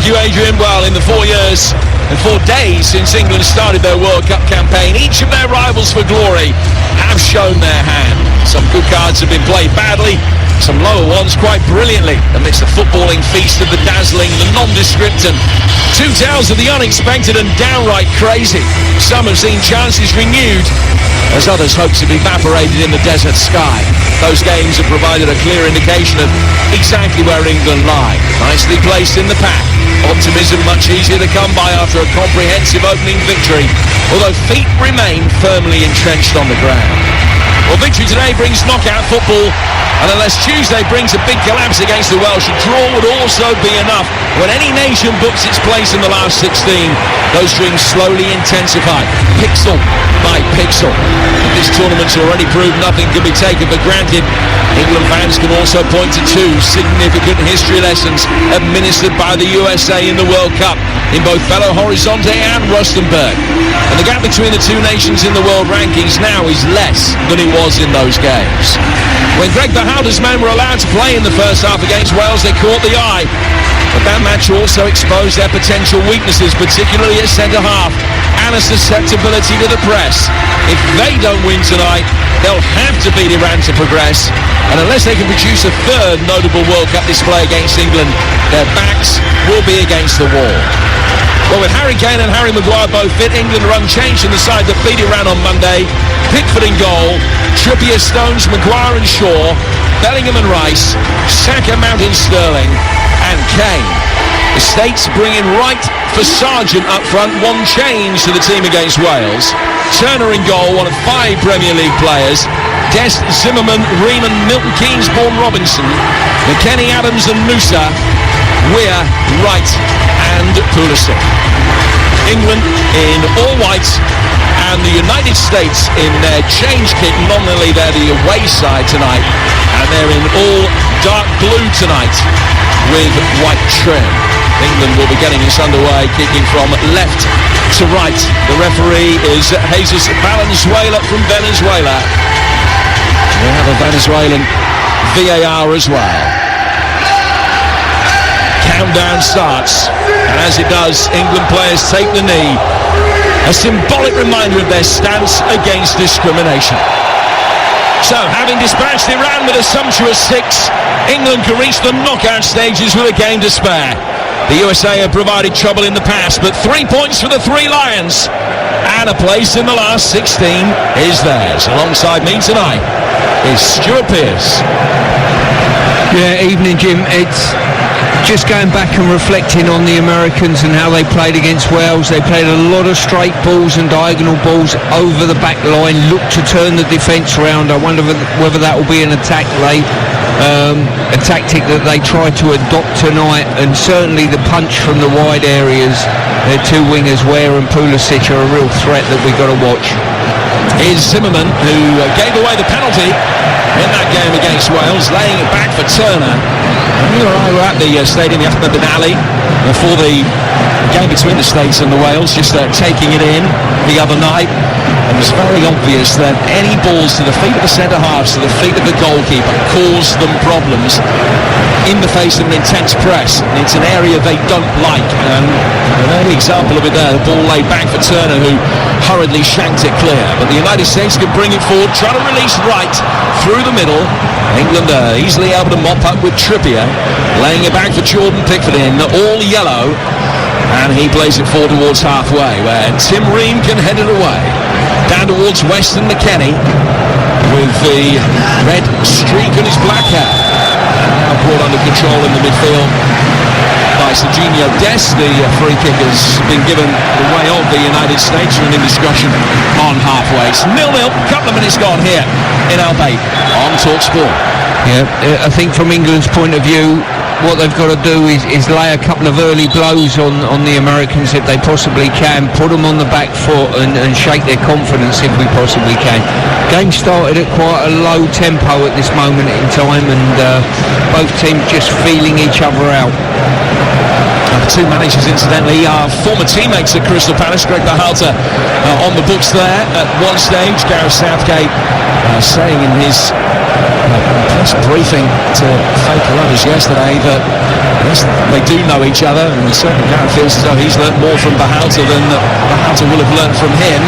you, Adrian. Well, in the 4 years and 4 days since England started their World Cup campaign, each of their rivals for glory have shown their hand. Some good cards have been played badly, some lower ones quite brilliantly amidst the footballing feast of the dazzling, the nondescript, and two tales of the unexpected and downright crazy. Some have seen chances renewed as others hopes have evaporated in the desert sky. Those games have provided a clear indication of exactly where England lie. Nicely placed in the pack. Optimism much easier to come by after a comprehensive opening victory, although feet remain firmly entrenched on the ground. Well, victory today brings knockout football, and unless Tuesday brings a big collapse against the Welsh, a draw would also be enough. When any nation books its place in the last 16, those dreams slowly intensify, pixel by pixel. This tournament's already proved nothing can be taken for granted. England fans can also point to two significant history lessons administered by the USA in the World Cup, in both Belo Horizonte and Rustenburg. And the gap between the two nations in the world rankings now is less than it was in those games. When Greg Berhalter's men were allowed to play in the first half against Wales, they caught the eye. But that match also exposed their potential weaknesses, particularly at centre-half, and a susceptibility to the press. If they don't win tonight, they'll have to beat Iran to progress. And unless they can produce a third notable World Cup display against England, their backs will be against the wall. Well, with Harry Kane and Harry Maguire both fit, England are unchanged in the side that beat Iran on Monday. Pickford in goal, Trippier, Stones, Maguire and Shaw, Bellingham and Rice, Saka, Mount and Sterling, and Kane. The States bring in Wright for Sargent up front, one change to the team against Wales. Turner in goal, one of 5 Premier League players. Dest, Zimmerman, Riemann, Milton Keynes, Bourne Robinson, McKennie, Adams and Musa, Weir, Wright and Pulisic. England in all white and the United States in their change kit. Nominally they're the away side tonight, and they're in all dark blue tonight with white trim. England will be getting this underway, kicking from left to right. The referee is Jesus Valenzuela from Venezuela. We have a Venezuelan VAR as well. Countdown starts, and as it does, England players take the knee, a symbolic reminder of their stance against discrimination. So, having dispatched Iran with a sumptuous 6, England can reach the knockout stages with a game to spare. The USA have provided trouble in the past, but 3 points for the 3 Lions, and a place in the last 16 is theirs. Alongside me tonight is Stuart Pearce. Yeah, evening, Jim. It's just going back and reflecting on the Americans and how they played against Wales. They played a lot of straight balls and diagonal balls over the back line, looked to turn the defence round. I wonder whether that will be an attack a tactic that they try to adopt tonight, and certainly the punch from the wide areas. Their 2 wingers, Weir and Pulisic, are a real threat that we've got to watch. Is Zimmerman, who gave away the penalty in that game against Wales, laying it back for Turner. And you and I were at the stadium, the Ahmed Ben Ali, before the game between the States and the Wales, just taking it in the other night. And it was very obvious that any balls to the feet of the centre-halves, to the feet of the goalkeeper, caused them problems in the face of an intense press. And it's an area they don't like. And an early example of it there, the ball laid back for Turner, who hurriedly shanked it clear. But the United States can bring it forward, trying to release Wright through the middle. England are easily able to mop up with Trippier, laying it back for Jordan Pickford in, all yellow. And he plays it forward towards halfway, where Tim Ream can head it away. Down towards Weston McKennie with the red streak on his black hair. Now brought under control in the midfield by Serginho Dest. The free kick has been given the way of the United States for an indiscretion on halfway. It's 0-0, couple of minutes gone here in El Bayt on TalkSport. Yeah, I think from England's point of view, what they've got to do is lay a couple of early blows on the Americans if they possibly can, put them on the back foot and shake their confidence if we possibly can. Game started at quite a low tempo at this moment in time, and both teams just feeling each other out. Two managers, incidentally, are former teammates at Crystal Palace. Greg Berhalter on the books there at one stage. Gareth Southgate saying in his press briefing to fake runners yesterday that yes, they do know each other, and certainly Gareth feels as though he's learnt more from Berhalter than Berhalter will have learnt from him.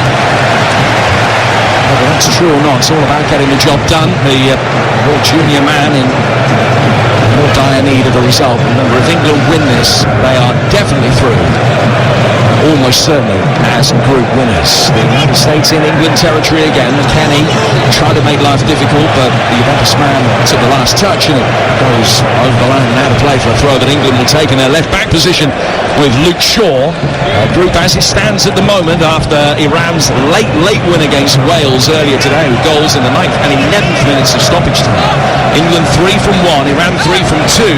Whether that's true or not, it's all about getting the job done. The more junior man in more dire need of a result. Remember, if England win this, they are definitely through. Almost certainly as group winners. The United States in England territory again. Kenny tried to make life difficult, but the Juventus man took the last touch and it goes over the line and out of play for a throw that England will take in their left back position with Luke Shaw. Group as it stands at the moment after Iran's late win against Wales earlier today with goals in the 9th and 11th minutes of stoppage time. England 3 from 1, Iran 3 from 2,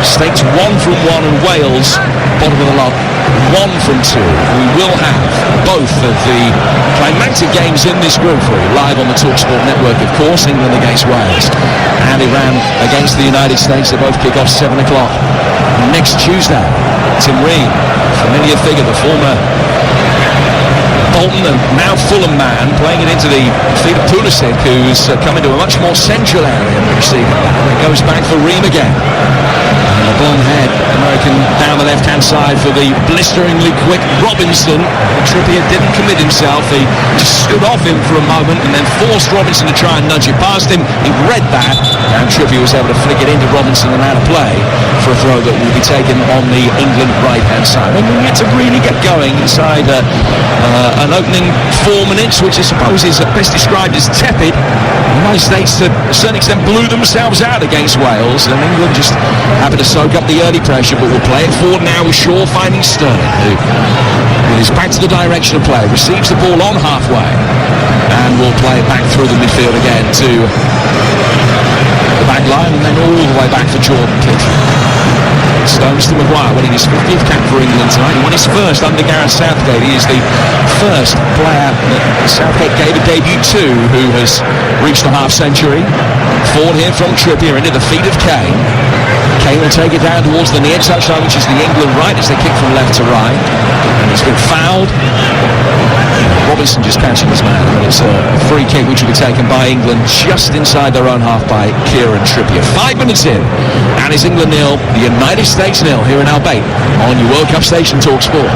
States 1 from 1, and Wales bottom of the lot 1 from 2. We will have both of the climactic games in this group for you live on the TalkSport network, of course. England against Wales and Iran against the United States. They both kick off 7 o'clock next Tuesday. Tim Ream, familiar figure, the former Bolton and now Fulham man, playing it into the feet of Pulisic, who's come into a much more central area and receiving that. It goes back for Ream again. And the blonde-haired American down the left-hand side for the blisteringly quick Robinson. Trippier didn't commit himself. He just stood off him for a moment and then forced Robinson to try and nudge it past him. He read that, and Trippier was able to flick it into Robinson and out of play for a throw that will be taken on the England right-hand side. And we get to really get going inside an opening 4 minutes, which I suppose is best described as tepid. The United States, to a certain extent, blew themselves out against Wales, and England just happened to soak up the early pressure, but we'll play it forward now with Shaw finding Sterling, who, with his back to the direction of play, receives the ball on halfway, and will play it back through the midfield again to the back line, and then all the way back for Jordan Clifford. Stones to Maguire, winning his 50th cap for England tonight. He won his first under Gareth Southgate. He is the first player that Southgate gave a debut to who has reached the half century. Forward here from Trippier into the feet of Kane. Kane will take it down towards the near touchline, which is the England right, as they kick from left to right. And he's been fouled. Robinson just catching his man, and it's a free kick which will be taken by England just inside their own half by Kieran Trippier. 5 minutes in, and it's England 0, the United States 0 here in Al Bayt on your World Cup station TalkSport.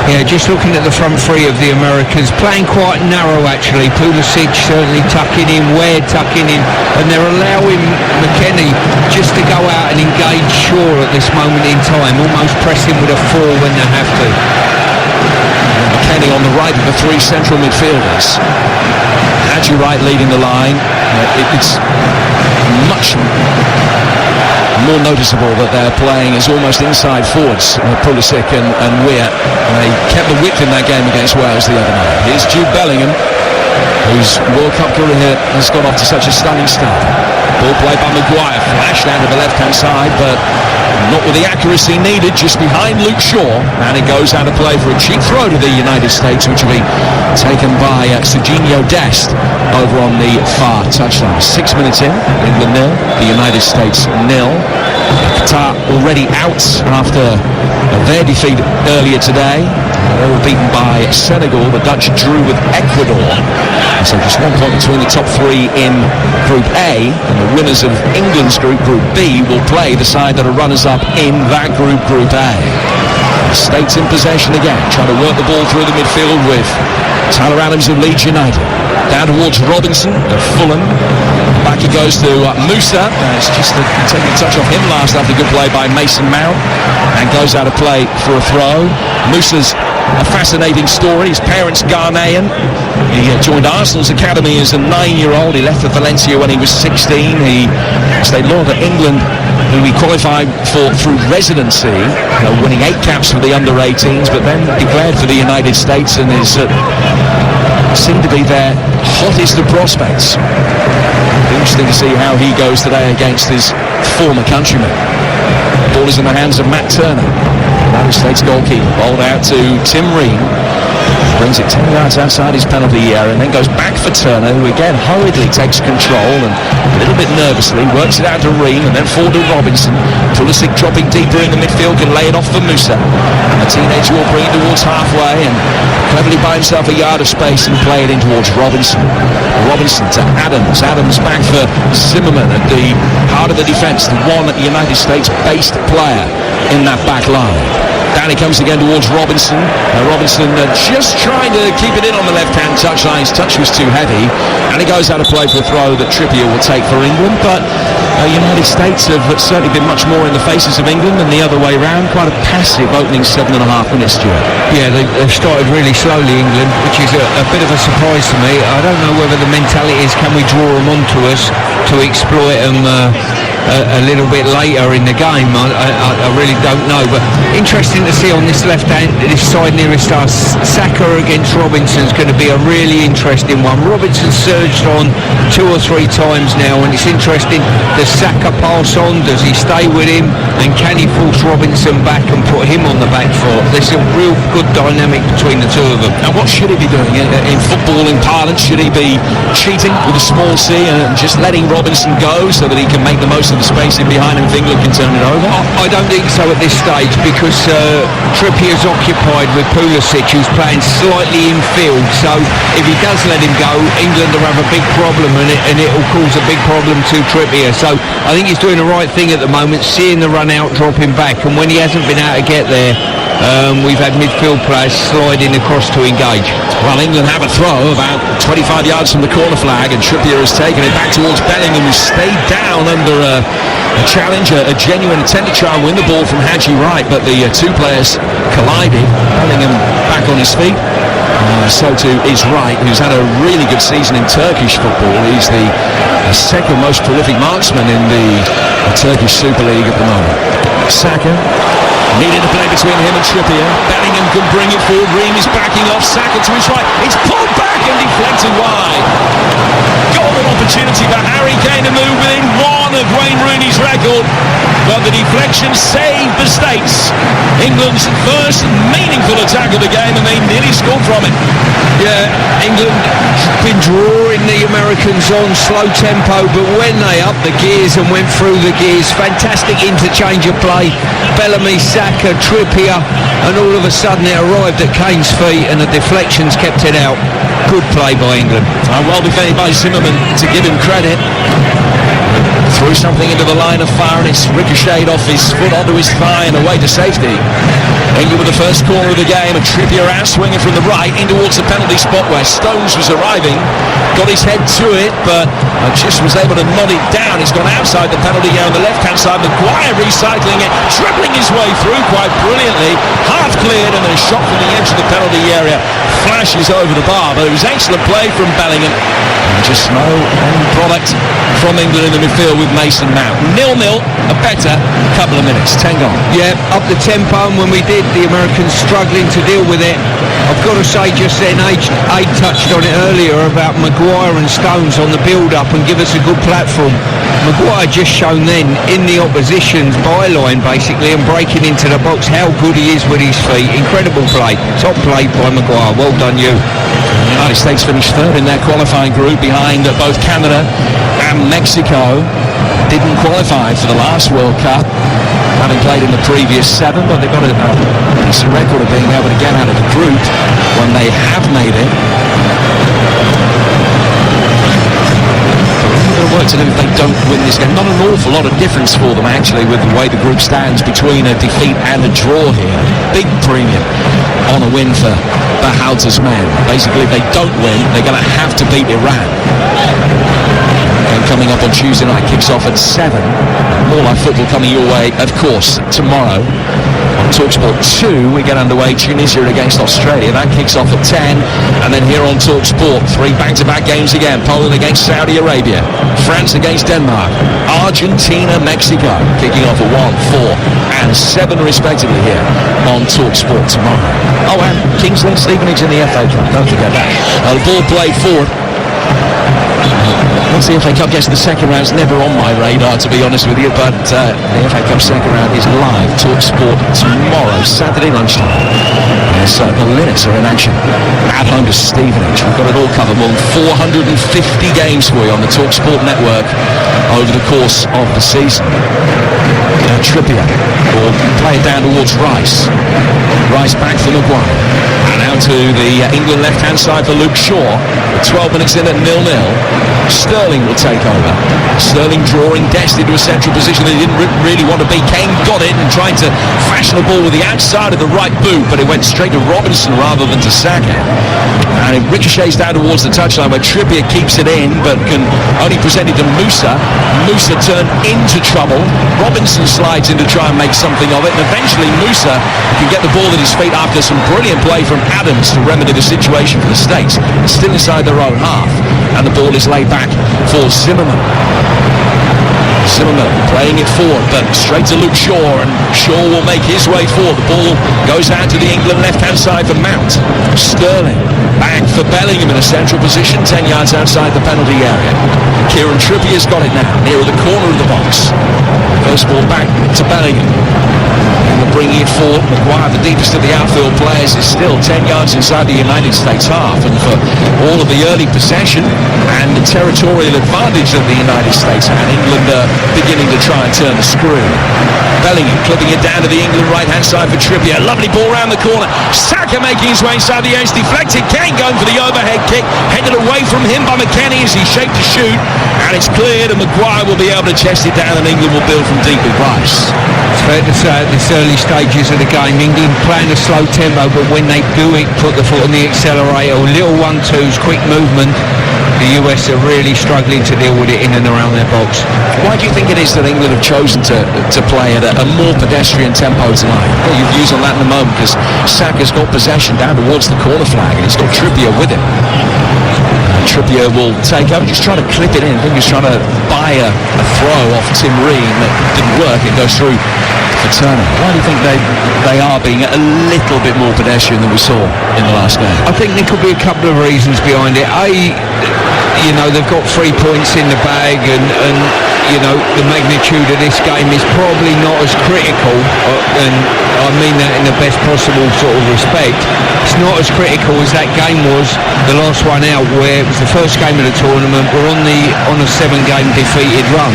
Yeah, just looking at the front three of the Americans, playing quite narrow actually. Pulisic certainly tucking in, Ware tucking in, and they're allowing McKennie just to go out and engage Shaw at this moment in time, almost pressing with a 4 when they have to. McKennie on the right of the three central midfielders. Hadji Wright leading the line. It's much more noticeable that they're playing as almost inside forwards, Pulisic and Weir. They kept the width in that game against Wales the other night. Here's Jude Bellingham, whose World Cup career has got off to such a stunning start. Ball played by Maguire, flashed down to the left-hand side, but not with the accuracy needed, just behind Luke Shaw, and it goes out of play for a cheap throw to the United States, which will be taken by Serginho Dest over on the far touchline. 6 minutes in, England 0, the United States 0. Qatar already out after their defeat earlier today. They were beaten by Senegal. The Dutch drew with Ecuador. So just 1 point between the top three in Group A, and the winners of England's group, Group B, will play the side that are runners-up in that group, Group A. The States in possession again, trying to work the ball through the midfield with Tyler Adams of Leeds United. Down towards Robinson of Fulham. Back he goes to Musa. It's just taking a touch off him last after a good play by Mason Mount, and goes out of play for a throw. Musa's a fascinating story. His parents Ghanaian. He joined Arsenal's academy as a 9-year-old. He left for Valencia when he was 16. He stayed loyal to England, who he qualified for through residency, winning 8 caps for the under-18s, but then declared for the United States and is seemed to be their hottest of prospects. It'll be interesting to see how he goes today against his former countrymen. The ball is in the hands of Matt Turner, United States goalkeeper. Bowled out to Tim Ream. Brings it 10 yards outside his penalty area and then goes back for Turner, who again hurriedly takes control and a little bit nervously works it out to Ream and then forward to Robinson. Pulisic dropping deeper in the midfield, can lay it off for Musa. And the teenager will bring it towards halfway and cleverly buy himself a yard of space and play it in towards Robinson. Robinson to Adams. Adams back for Zimmerman at the heart of the defence, the one United States-based player in that back line. Down he comes again towards Robinson. Robinson just trying to keep it in on the left-hand touchline. His touch was too heavy, and he goes out of play for a throw that Trippier will take for England. But United States have certainly been much more in the faces of England than the other way round. Quite a passive opening 7.5 minutes, Stuart. Yeah, they've started really slowly, England, which is a bit of a surprise to me. I don't know whether the mentality is, can we draw them onto us to exploit them a little bit later in the game. I really don't know, but interesting to see on this this side nearest us. Saka against Robinson is going to be a really interesting one. Robinson surged on 2 or 3 times now, and it's interesting, does Saka pass on, does he stay with him, and can he force Robinson back and put him on the back foot? There's a real good dynamic between the two of them. And what should he be doing in footballing parlance? Should he be cheating with a small c and just letting Robinson go so that he can make the most of the space in behind him if England can turn it over? I don't think so at this stage, because Trippier's occupied with Pulisic, who's playing slightly infield, so if he does let him go, England will have a big problem, and it will cause a big problem to Trippier. So I think he's doing the right thing at the moment, seeing the run out, dropping back, and when he hasn't been able to get there, we've had midfield players sliding across to engage. Well, England have a throw about 25 yards from the corner flag, and Trippier has taken it back towards Bellingham, who stayed down under a challenge, a genuine attempt to try and win the ball from Haji Wright, but the two players collided. Bellingham back on his feet. So too is Wright, who's had a really good season in Turkish football. He's the second most prolific marksman in the Turkish Super League at the moment. Saka needing to play between him and Trippier. Bellingham can bring it forward. Ream is backing off. Saka to his right. It's pulled back and deflected wide. Golden opportunity for Harry Kane to move within one of Wayne Rooney's record, but the deflection saved the States. England's first meaningful attack of the game, and they nearly scored from it. Yeah, England been drawing the Americans on slow tempo, but when they upped the gears and went through the gears, fantastic interchange of play. Bellamy, Saka, Trippier, and all of a sudden it arrived at Kane's feet and the deflections kept it out. Good play by England. Well defended by Zimmerman, to give him credit. Threw something into the line of fire and it's ricocheted off his foot onto his thigh and away to safety. England with the first corner of the game, and Trippier out swinging from the right in towards the penalty spot where Stones was arriving. Got his head to it, but just was able to nod it down. He's gone outside the penalty area on the left-hand side. Maguire recycling it, dribbling his way through quite brilliantly. Half cleared and then a shot from the edge of the penalty area. Flashes over the bar, but it was excellent play from Bellingham. And just no end product from England in the midfield with Mason Mount. 0-0, a better couple of minutes. 10 gone. Yeah, up the tempo, and when we did, the Americans struggling to deal with it. I've got to say, just then, Aid touched on it earlier about Maguire and Stones on the build-up and give us a good platform. Maguire just shown then in the opposition's byline basically and breaking into the box how good he is with his feet. Incredible play. Top play by Maguire. Well done, you. The United States finished third in their qualifying group behind both Canada and Mexico. Didn't qualify for the last World Cup, having played in the previous 7, but they've got a decent record of being able to get out of the group when they have made it. Work to do if they don't win this game. Not an awful lot of difference for them actually with the way the group stands between a defeat and a draw here. Big premium on a win for Berhalter's men. Basically, if they don't win, they're going to have to beat Iran. And coming up on Tuesday night, kicks off at 7. More live football coming your way, of course, tomorrow. On TalkSport 2, we get underway Tunisia against Australia. That kicks off at 10. And then here on TalkSport, 3 back-to-back games again. Poland against Saudi Arabia. France against Denmark. Argentina, Mexico. Kicking off at 1, 4 and 7 respectively here on TalkSport tomorrow. Oh, and Kings Lynn Stevenage in the FA Cup. Don't forget that. The ball played forward. Once the FA Cup gets to the second round, it's never on my radar, to be honest with you, but the FA Cup second round is live. TalkSport tomorrow, Saturday lunchtime. The Linnets are in action at home to Stevenage. We've got it all covered. More than 450 games for you on the TalkSport network over the course of the season. Trippier will play it down towards Rice. Rice back for Maguire. And out to the England left-hand side for Luke Shaw. 12 minutes in at 0-0. Sterling will take over. Sterling drawing Dest into a central position that he didn't really want to be. Kane got it and tried to fashion the ball with the outside of the right boot, but it went straight to Robinson rather than to Saka. And it ricochets down towards the touchline where Trippier keeps it in, but can only present it to Musa. Musa turned into trouble. Robinson slides in to try and make something of it, and eventually Musa can get the ball at his feet after some brilliant play from Adams to remedy the situation for the States. It's still inside their own half, and the ball is laid back for Zimmerman. Zimmerman playing it forward, but straight to Luke Shaw, and Shaw will make his way forward. The ball goes out to the England left-hand side for Mount. Sterling back for Bellingham in a central position, 10 yards outside the penalty area. Kieran Trippier's got it now, near the corner of the box. First ball back to Bellingham. And bringing it forward. Maguire, the deepest of the outfield players, is still 10 yards inside the United States half, and for all of the early possession and the territorial advantage that the United States had, England beginning to try and turn the screw. Bellingham clipping it down to the England right-hand side for Trippier. Lovely ball round the corner. Saka making his way inside the edge, deflected. Kane going for the overhead kick, headed away from him by McKennie as he shaped to shoot, and it's cleared, and Maguire will be able to chest it down, and England will build from deep with Rice. It's fair to say at this early stages of the game, England playing a slow tempo, but when they do it, put the foot on the accelerator, little 1-2s, quick movement, the US are really struggling to deal with it in and around their box. Why do you think it is that England have chosen to play at a more pedestrian tempo tonight? Well, you've views on that in a moment, because Saka's got possession down towards the corner flag, and he's got Trippier with him. Trippier will take over, just trying to clip it in. I think he's trying to buy a throw off Tim Ream that didn't work. It goes through for Turner. Why do you think they are being a little bit more pedestrian than we saw in the last game? I think there could be a couple of reasons behind it. You know, they've got 3 points in the bag, and you know, the magnitude of this game is probably not as critical, and I mean that in the best possible sort of respect. It's not as critical as that game was, the last one out, where it was the first game of the tournament. We're on a 7-game defeated run.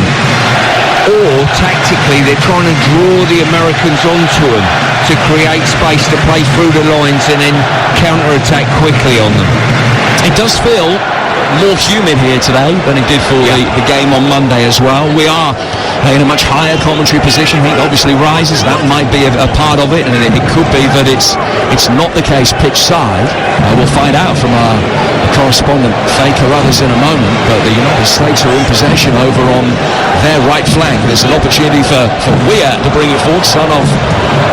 Or tactically they're trying to draw the Americans onto them to create space to play through the lines and then counter-attack quickly on them. It does feel more humid here today than it did for the game on Monday as well. We are in a much higher commentary position. Heat obviously rises. That might be a part of it, and it could be that it's not the case pitch side. We'll find out from our correspondent Faye Carruthers in a moment, but the United States are in possession over on their right flank. There's an opportunity for Weah to bring it forward, son of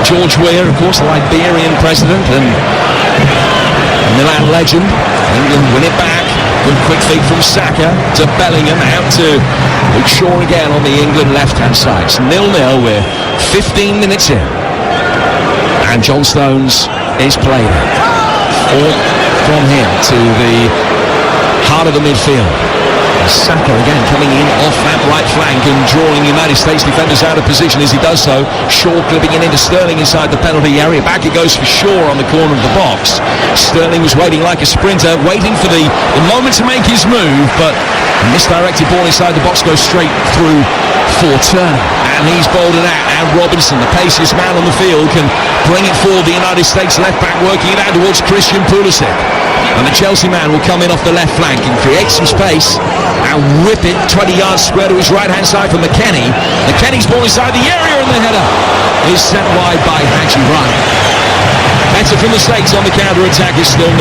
George Weah, of course, the Liberian president and Milan legend. England win it back. Good quick feed from Saka to Bellingham, out to Luke Shaw again on the England left-hand side. It's 0-0, we're 15 minutes in. And John Stones is playing. From him to the heart of the midfield. Saka again coming in off that right flank and drawing United States defenders out of position as he does so. Shaw clipping it into Sterling inside the penalty area. Back it goes for Shaw on the corner of the box. Sterling was waiting like a sprinter, waiting for the moment to make his move, but a misdirected ball inside the box goes straight through for Turner. And he's bowled it out. And Robinson, the paciest man on the field, can bring it forward. The United States left back working it out towards Christian Pulisic. And the Chelsea man will come in off the left flank and create some space and whip it 20 yards square to his right-hand side for McKennie. McKennie's ball inside the area, and the header is sent wide by Haji Ryan. Better from the States on the counter-attack, is still 0-0.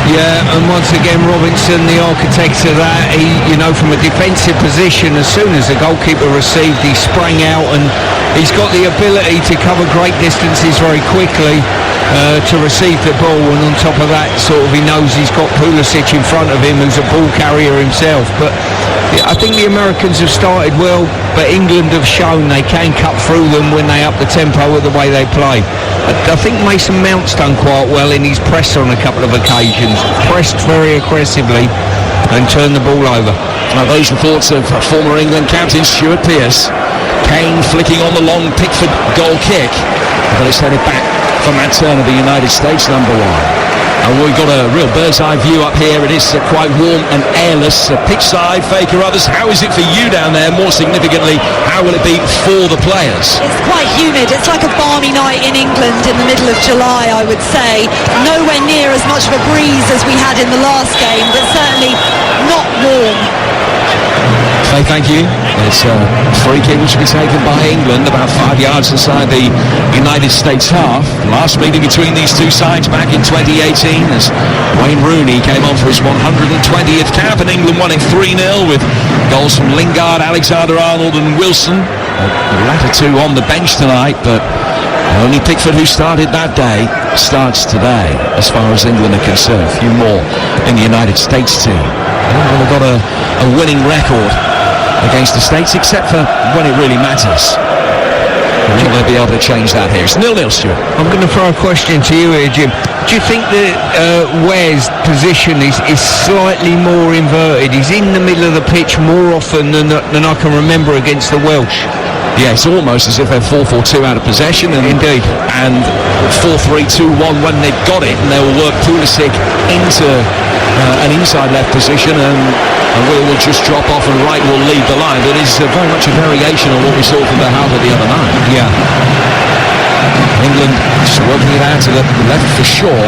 Yeah, and once again Robinson, the architect of that, he, you know, from a defensive position, as soon as the goalkeeper received, he sprang out, and he's got the ability to cover great distances very quickly. To receive the ball, and on top of that, sort of, he knows he's got Pulisic in front of him, who's a ball carrier himself. But I think the Americans have started well, but England have shown they can cut through them when they up the tempo of the way they play. I think Mason Mount's done quite well in his press on a couple of occasions, pressed very aggressively and turned the ball over. Now those reports of former England captain Stuart Pearce Kane flicking on the long Pickford goal kick, but it's headed back for Matt Turner, the United States number 1. And we've got a real bird's eye view up here. It is quite warm and airless. Pitch side, Faker Others. How is it for you down there? More significantly, how will it be for the players? It's quite humid. It's like a balmy night in England in the middle of July, I would say. Nowhere near as much of a breeze as we had in the last game, but certainly not warm. Faye, thank you. It's a free kick which will be taken by England about 5 yards inside the United States half. Last meeting between these two sides back in 2018 as Wayne Rooney came on for his 120th cap, and England won it 3-0 with goals from Lingard, Alexander-Arnold and Wilson. The latter two on the bench tonight, but only Pickford, who started that day, starts today as far as England are concerned. A few more in the United States team. England have got a winning record against the States, except for when it really matters. Will they be able to change that here? It's 0-0, Stuart. I'm going to throw a question to you here, Jim. Do you think that Ware's position is slightly more inverted? He's in the middle of the pitch more often than I can remember against the Welsh. Yeah, it's almost as if they're 4-4-2 out of possession. And, indeed. And 4-3-2-1 when they've got it, and they'll work Pulisic into an inside left position, and Will just drop off and Wright will lead the line. That is very much a variation on what we saw from Verhoeven the other night. Yeah. England just working it out to the left for Shaw.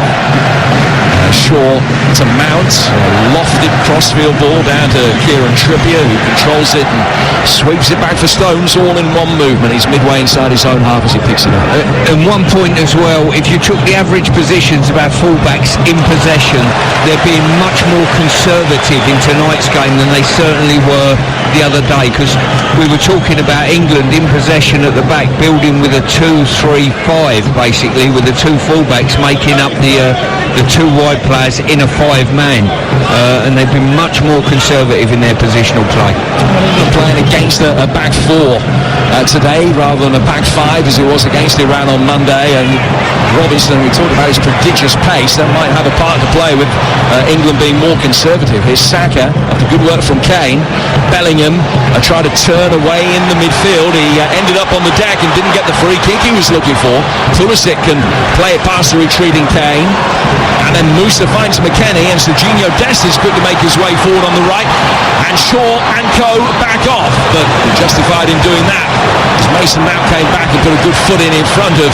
Shaw to Mount, a lofted crossfield ball down to Kieran Trippier, who controls it and sweeps it back for Stones, all in one movement. He's midway inside his own half as he picks it up. And one point as well, if you took the average positions of our fullbacks in possession, they're being much more conservative in tonight's game than they certainly were the other day, because we were talking about England in possession at the back, building with a 2-3-5 basically, with the two fullbacks making up the two wide players in a 5-man, and they've been much more conservative in their positional play. England playing against a back four today rather than a back five as it was against Iran on Monday, and Robinson, we talked about his prodigious pace, that might have a part to play with England being more conservative. Here's Saka, after good work from Kane. Bellingham tried to turn away in the midfield. He ended up on the deck and didn't get the free kick he was looking for. Pulisic can play it past the retreating Kane, and then Musa finds McKennie, and Serginho Dest is quick to make his way forward on the right, and Shaw and Co back off, but justified in doing that as Mason Mount came back and put a good foot in front of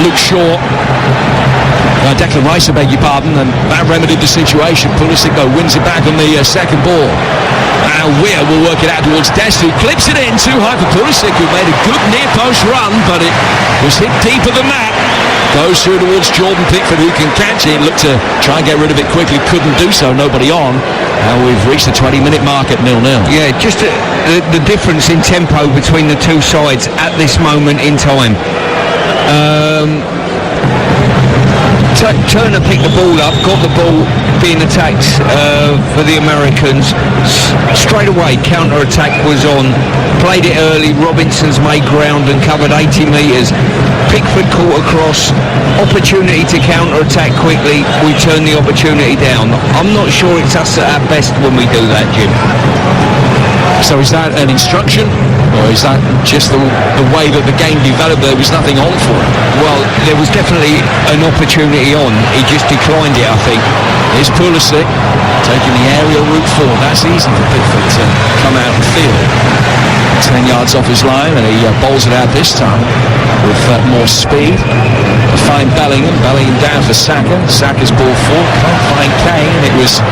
Luke Shaw. Declan Rice, I beg your pardon, and that remedied the situation. Pulisic though wins it back on the second ball. Now Weir will work it out towards Dest, who clips it in too high for Pulisic, who made a good near post run, but it was hit deeper than that. Goes through towards Jordan Pickford, who can catch it. Looked to try and get rid of it quickly, couldn't do so, nobody on. Now we've reached the 20-minute mark at 0-0. Yeah, just the difference in tempo between the two sides at this moment in time. Turner picked the ball up, got the ball being attacked for the Americans. Straight away, counter-attack was on. Played it early, Robinson's made ground and covered 80 metres. Pickford caught across, opportunity to counter-attack quickly. We turn the opportunity down. I'm not sure it's us at our best when we do that, Jim. So is that an instruction, or is that just the way that the game developed? There was nothing on for him. Well, there was definitely an opportunity on. He just declined it, I think. Here's Pulisic taking the aerial route forward. That's easy for Pickford to come out and field. 10 yards off his line, and he bowls it out this time with more speed. To find Bellingham down for Saka. Saka's ball forward, can't find Kane. It was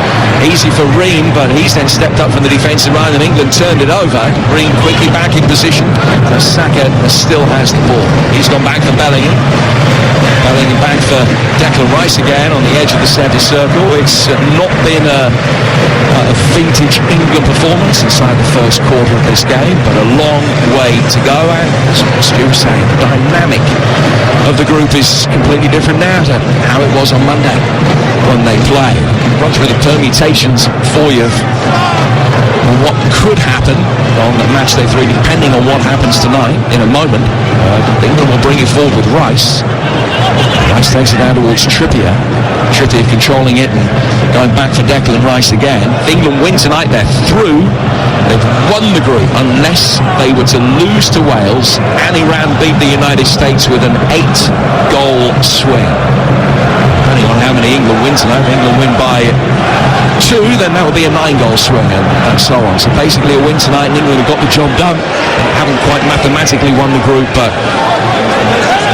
easy for Ream, but he's then stepped up from the defensive line, and England turned it over. Ream quickly back in position, and Saka still has the ball. He's gone back for Bellingham. Bellingham back for Declan Rice again on the edge of the centre circle. It's not been a vintage England performance inside the first quarter of this game, but a long way to go, and as Stu was saying, the dynamic of the group is completely different now to how it was on Monday when they play. I'll run through the permutations for you of what could happen on match day 3 depending on what happens tonight in a moment. England will bring it forward with Rice. Rice takes it down towards Trippier. Trippier controlling it and going back for Declan Rice again. England win tonight, they're through. They've won the group unless they were to lose to Wales and Iran beat the United States with an 8-goal swing. Depending on how many England win tonight, if England win by 2, then that would be a 9-goal swing and so on. So basically a win tonight and England have got the job done. Haven't quite mathematically won the group, but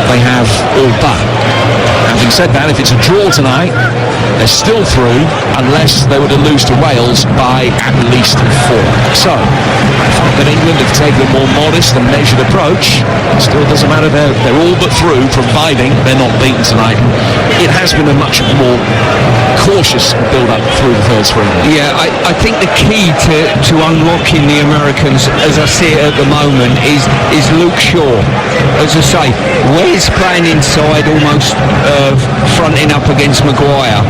they have all but. Having said that, if it's a draw tonight, they're still through unless they were to lose to Wales by at least 4. So, I think that England have taken a more modest and measured approach. Still doesn't matter, they're all but through, providing they're not beaten tonight. It has been a much more cautious build-up through the first 3 minutes. Yeah, I think the key to unlocking the Americans, as I see it at the moment, is Luke Shaw. As I say, Ware's playing inside, almost fronting up against Maguire.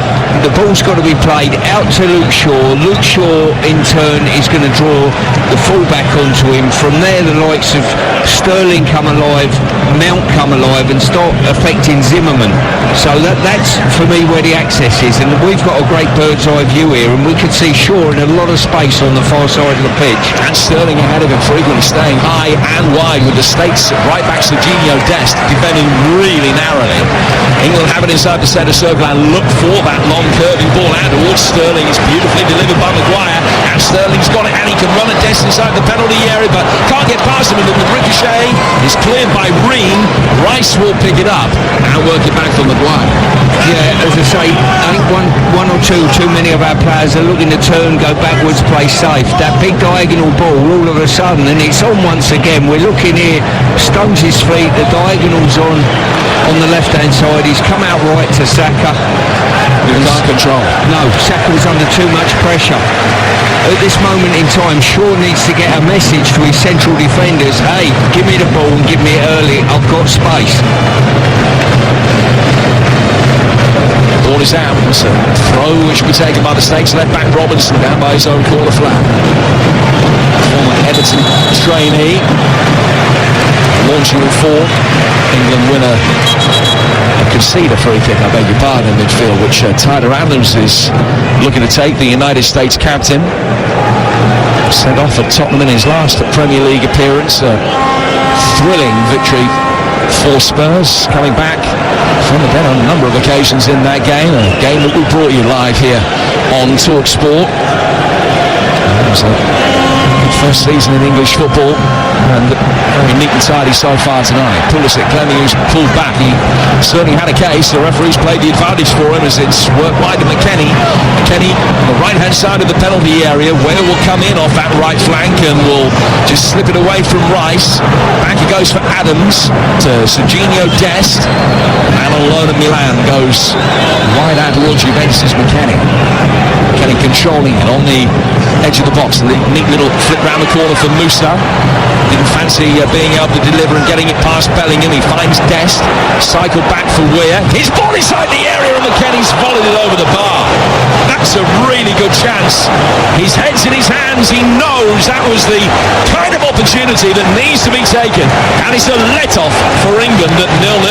The ball's got to be played out to Luke Shaw. Luke Shaw, in turn, is going to draw the fullback onto him. From there, the likes of Sterling come alive, Mount come alive, and start affecting Zimmerman. So that's, for me, where the access is. And we've got a great bird's eye view here, and we could see Shaw in a lot of space on the far side of the pitch. And Sterling ahead of him, frequently staying high and wide with the States right back to Serginho Dest, defending really narrowly. England have it inside the centre circle and look for that long curving ball out towards Sterling. It's beautifully delivered by Maguire, and Sterling's got it, and he can run at Dest inside the penalty area, but can't get past him. And the ricochet is cleared by Reen. Rice will pick it up and work it back for Maguire. Yeah, as I say, I think one or two too many of our players are looking to turn, go backwards, play safe. That big diagonal ball, all of a sudden, and it's on once again. We're looking here, Stones his feet, the diagonal's on the left-hand side. He's come out right to Saka. He can't control. No, Saka was under too much pressure. At this moment in time, Shaw needs to get a message to his central defenders. Hey, give me the ball and give me it early. I've got space. Ball is out. It's a throw which will be taken by the States. Left back Robinson down by his own corner flag. Former Everton trainee. Launching it forward. England winner concede a free kick, I beg your pardon, in midfield, which Tyler Adams is looking to take, the United States captain. Sent off at Tottenham in his last Premier League appearance. A thrilling victory for Spurs, coming back from the bench on a number of occasions in that game. A game that we brought you live here on Talk Sport. It was a good first season in English football, and very neat and tidy so far tonight. Pulisic claiming he was pulled back. He certainly had a case. The referees played the advantage for him as it's worked wide to McKennie. McKennie on the right hand side of the penalty area. Where will come in off that right flank and will just slip it away from Rice. Back it goes for Adams to Serginho Dest, and on loan at Milan goes wide out towards Juventus' McKennie. McKennie controlling it on the edge of the box. A neat little flip round the corner for Musa. Didn't fancy being able to deliver and getting it past Bellingham. He finds Dest, cycle back for Weir. His ball inside the area and McKennie's volleyed it over the bar. That's a really good chance. His head's in his hands. He knows that was the kind of opportunity that needs to be taken, and it's a let-off for England at 0-0.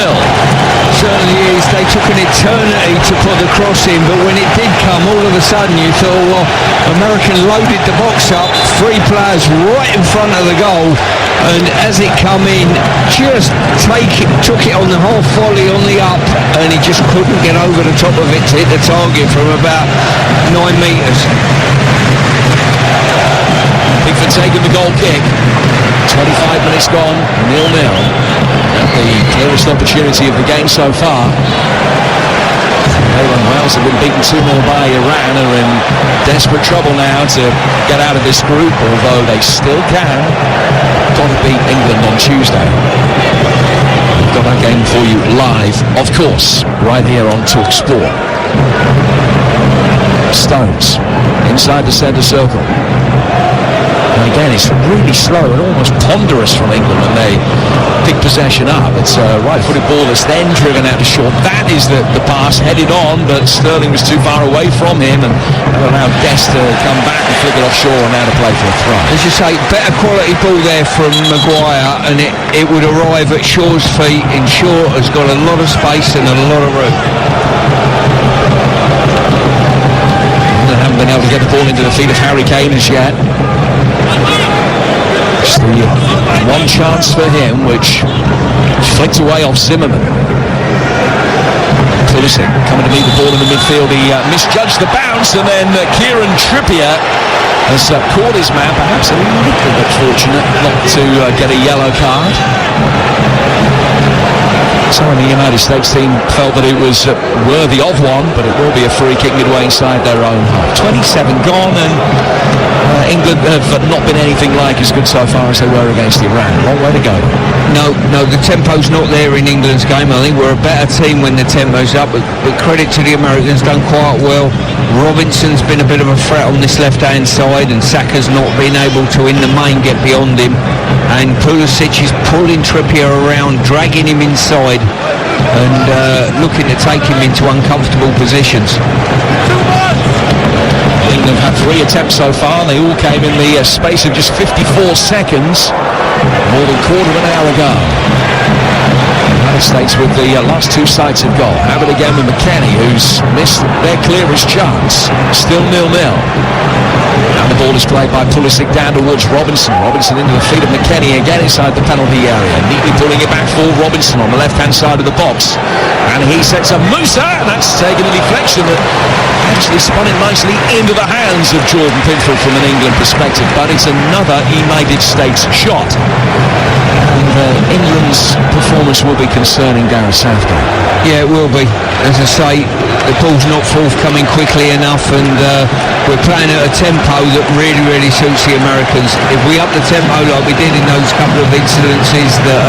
Certainly is. They took an eternity to put the cross in, but when it did come, all of a sudden you thought, well, American loaded the box up, 3 players right in front of the goal, and as it come in, just took it on the half volley on the up, and he just couldn't get over the top of it to hit the target from about 9 metres. Pickford taking the goal kick. 25 minutes gone, 0-0. The clearest opportunity of the game so far. Wales have been beaten 2-0 by Iran, are in desperate trouble now to get out of this group, although they still can. Got to beat England on Tuesday. We've got that game for you live, of course, right here on Talk Sport. Stones inside the centre circle. And again, it's really slow and almost ponderous from England when they pick possession up. It's a right-footed ball that's then driven out to short. That is the pass headed on, but Sterling was too far away from him, and that allowed Dest to come back and flick it offshore and now to play for a throw. As you say, better quality ball there from Maguire, and it would arrive at Shaw's feet, and Shaw has got a lot of space and a lot of room. They haven't been able to get the ball into the feet of Harry Kane as yet. It's the one chance for him, which flicked away off Zimmerman. Pulisic coming to meet the ball in the midfield. He misjudged the bounce, and then Kieran Trippier has caught his man, perhaps a little bit fortunate not to get a yellow card. Some of the United States team felt that it was worthy of one, but it will be a free kick midway inside their own half. 27 gone, and England have not been anything like as good so far as they were against Iran. Long way to go. No, the tempo's not there in England's game. I think we're a better team when the tempo's up, but credit to the Americans, done quite well. Robinson's been a bit of a threat on this left-hand side, and Saka's not been able to, in the main, get beyond him. And Pulisic is pulling Trippier around, dragging him inside, and looking to take him into uncomfortable positions. England have had 3 attempts so far. They all came in the space of just 54 seconds, more than a quarter of an hour ago. The United States with the last 2 sights of goal. Have it again with McKennie, who's missed their clearest chance. Still 0-0. Now the ball is played by Pulisic down towards Robinson. Robinson into the feet of McKennie, again inside the penalty area. Neatly pulling it back for Robinson on the left-hand side of the box. And he sets up Musa. That's taken a deflection that actually spun it nicely into the hands of Jordan Pickford from an England perspective. But it's another United States shot. And England's performance will be concerning Gareth Southgate. Yeah, it will be. As I say, the ball's not forthcoming quickly enough, and we're playing at a tempo that really suits the Americans. If we up the tempo like we did in those couple of incidences that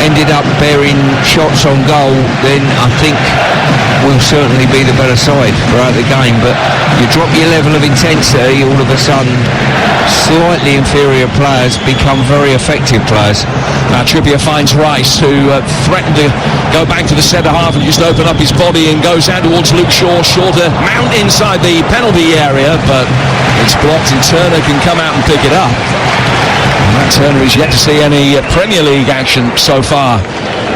ended up bearing shots on goal, then I think we'll certainly be the better side throughout the game. But you drop your level of intensity, all of a sudden slightly inferior players become very effective players. Now Trippier finds Rice, who threatened to go back to the centre half and just open up his body, and goes out towards Luke Shaw. Shaw to mount inside the penalty area, but it's blocked, and Turner can come out and pick it up. And Matt Turner is yet to see any Premier League action so far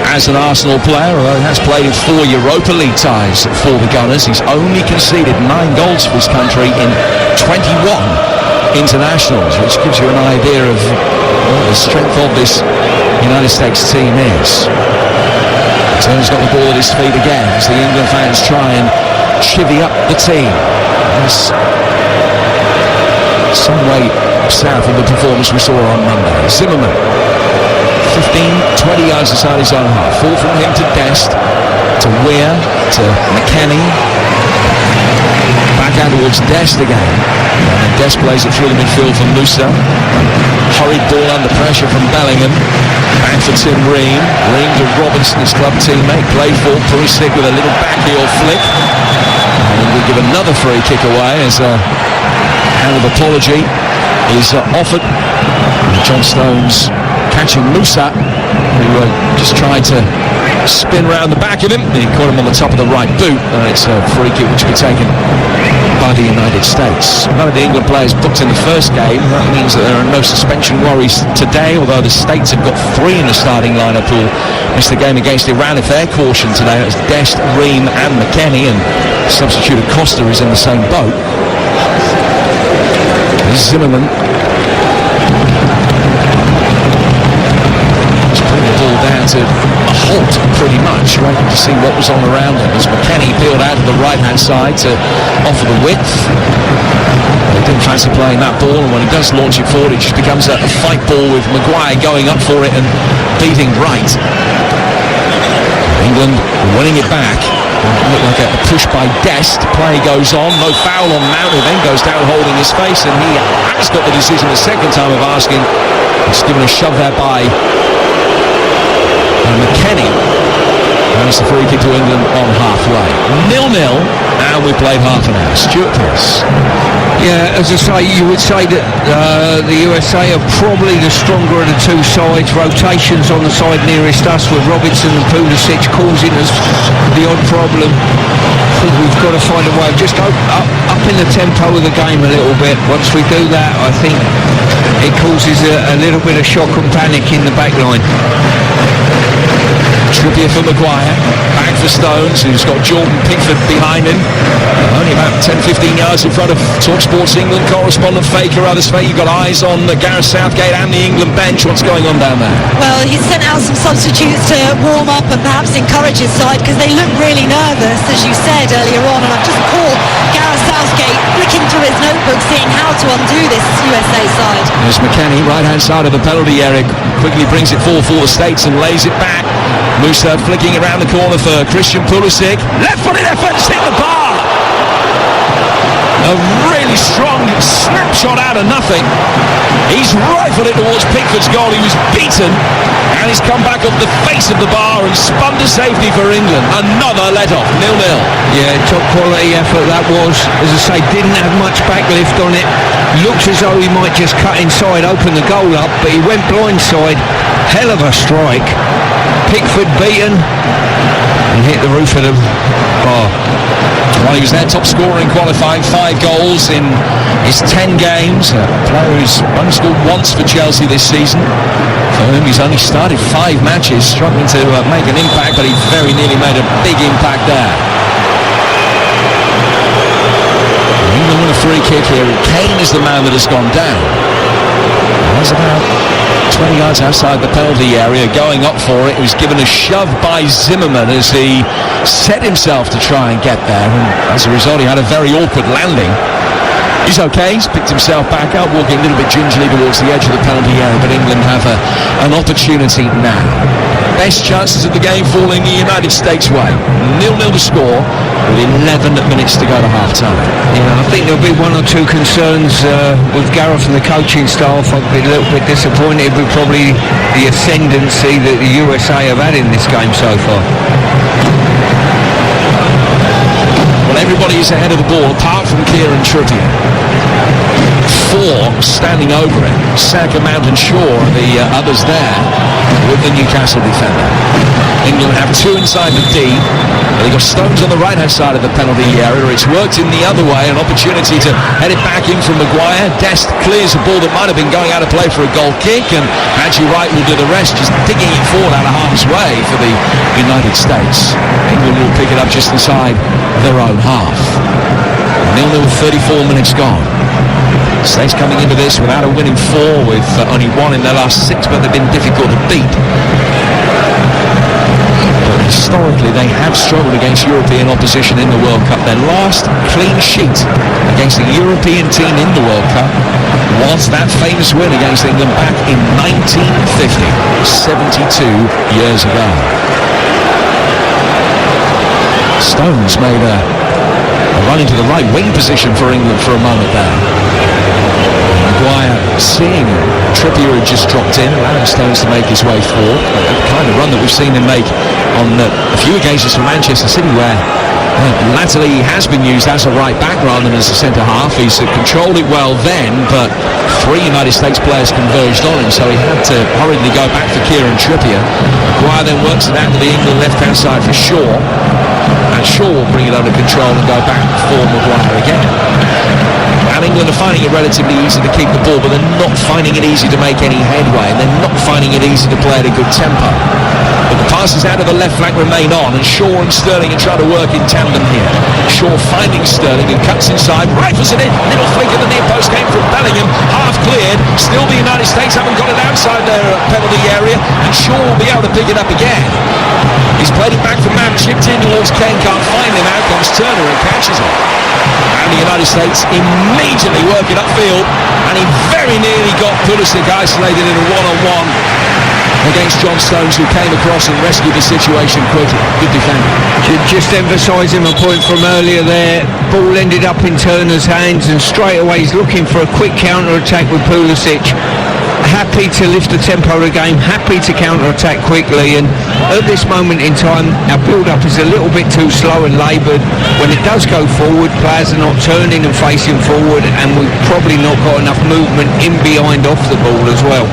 as an Arsenal player, although he has played in 4 Europa League ties for the Gunners. He's only conceded 9 goals for his country in 21 internationals, which gives you an idea of what the strength of this United States team is. Turner's got the ball at his feet again as the England fans try and chivvy up the team. There's some way south of the performance we saw on Monday. Zimmerman, 15-20 yards inside his own half. Fall from him to Dest, to Weir, to McKennie. Back out towards Dest again. And Dest plays it through the midfield for Musa. Hurried ball under pressure from Bellingham. Back for Tim Ream. Ream to Robinson, his club teammate. Played for Pulisic with a little backheel flick. And we give another free kick away as a hand of apology is offered. John Stones catching Musa, who just tried to spin round the back of him. He caught him on the top of the right boot, and it's a free kick which will be taken by the United States. None of the England players booked in the first game. That means that there are no suspension worries today, although the States have got 3 in the starting lineup who missed the game against Iran. If they're cautioned today, it's Dest, Ream and McKennie, and substitute Costa is in the same boat. Zimmerman just putting the ball down to a halt pretty much, waiting to see what was on around him as McKennie peeled out to the right hand side to offer the width. He didn't fancy playing that ball, and when he does launch it forward, it just becomes a fight ball with Maguire going up for it and beating right. England winning it back. Looked like a push by Dest. Play goes on, no foul on Mount, who then goes down holding his face, and he has got the decision the second time of asking. It's given a shove there by McKennie. And it's a free kick to England on halfway. 0-0, and we played half an hour. Stuart Pearce. Yeah, as I say, you would say that the USA are probably the stronger of the two sides. Rotations on the side nearest us with Robinson and Pulisic causing us the odd problem. I think we've got to find a way of just up in the tempo of the game a little bit. Once we do that, I think it causes a little bit of shock and panic in the back line. Trippier for Maguire, back for Stones, who's got Jordan Pickford behind him, only about 10-15 yards in front of TalkSports England correspondent Faker Othersfeld. You've got eyes on Gareth Southgate and the England bench. What's going on down there? Well, he's sent out some substitutes to warm up and perhaps encourage his side, because they look really nervous, as you said earlier on, and I've just called Gareth Southgate flicking through his notebook, seeing how to undo this USA side. There's McKennie, right-hand side of the penalty area, quickly brings it forward for the States and lays it back. Musa flicking around the corner for Christian Pulisic. Left-footed effort, hit the bar. A really strong snapshot out of nothing. He's rifled it towards Pickford's goal. He was beaten, and he's come back up the face of the bar and spun to safety for England. Another let-off, 0-0. Yeah, top quality effort that was. As I say, didn't have much backlift on it. Looked as though he might just cut inside, open the goal up, but he went blindside. Hell of a strike. Pickford beaten and hit the roof of the bar. Well, he was their top scorer in qualifying, 5 goals in his 10 games. A player who's only scored once for Chelsea this season, for whom he's only started 5 matches, struggling to make an impact, but he very nearly made a big impact there. England win a free kick here, and Kane is the man that has gone down. He's about 20 yards outside the penalty area, going up for it. He was given a shove by Zimmerman as he set himself to try and get there, and as a result he had a very awkward landing. He's okay, he's picked himself back up, walking a little bit gingerly towards the edge of the penalty area, but England have an opportunity now. Best chances of the game falling the United States way. 0-0 to score with 11 minutes to go to half-time. Yeah, I think there'll be one or two concerns with Gareth and the coaching staff. I'd be a little bit disappointed with probably the ascendancy that the USA have had in this game so far. Well, everybody is ahead of the ball apart from Kieran Trippier. 4 standing over it. Saka, Mount and Shaw are the others there with the Newcastle defender. England have 2 inside the D. They've got Stones on the right-hand side of the penalty area. It's worked in the other way, an opportunity to head it back in from Maguire. Dest clears a ball that might have been going out of play for a goal kick, and Haji Wright will do the rest, just digging it forward out of harm's way for the United States. England will pick it up just inside their own half. 0-0 with 34 minutes gone. States coming into this without a winning 4, with only 1 in their last 6, but they've been difficult to beat. But historically they have struggled against European opposition in the World Cup. Their last clean sheet against a European team in the World Cup was that famous win against England back in 1950, 72 years ago. Stones made a run into the right wing position for England for a moment there. Maguire seeing Trippier had just dropped in, allowing Stones to make his way forward. The kind of run that we've seen him make on a few occasions for Manchester City, where latterly he has been used as a right back rather than as a centre half. He's controlled it well then, but 3 United States players converged on him, so he had to hurriedly go back for Kieran Trippier. Maguire then works it out to the England left-hand side for Shaw, and Shaw will bring it under control and go back for Maguire again. And England are finding it relatively easy to keep the ball, but they're not finding it easy to make any headway, and they're not finding it easy to play at a good tempo. But the passes out of the left flank remain on, and Shaw and Sterling are trying to work in tandem here. Shaw finding Sterling, who cuts inside, rifles it in, little flick of the near post came from Bellingham, half cleared. Still the United States haven't got it outside their penalty area, and Shaw will be able to pick it up again. He's played it back from Mount, chipped in towards Kane, can't find him, out comes Turner and catches it. And the United States immediately working upfield, and he very nearly got Pulisic isolated in a one-on-one against John Stones, who came across and rescued the situation quickly. Good defending. Just emphasising my point from earlier there, ball ended up in Turner's hands, and straight away he's looking for a quick counter-attack with Pulisic. happy to lift the tempo of the game, happy to counter-attack quickly, and at this moment in time our build-up is a little bit too slow and laboured. When it does go forward, players are not turning and facing forward, and we've probably not got enough movement in behind off the ball as well.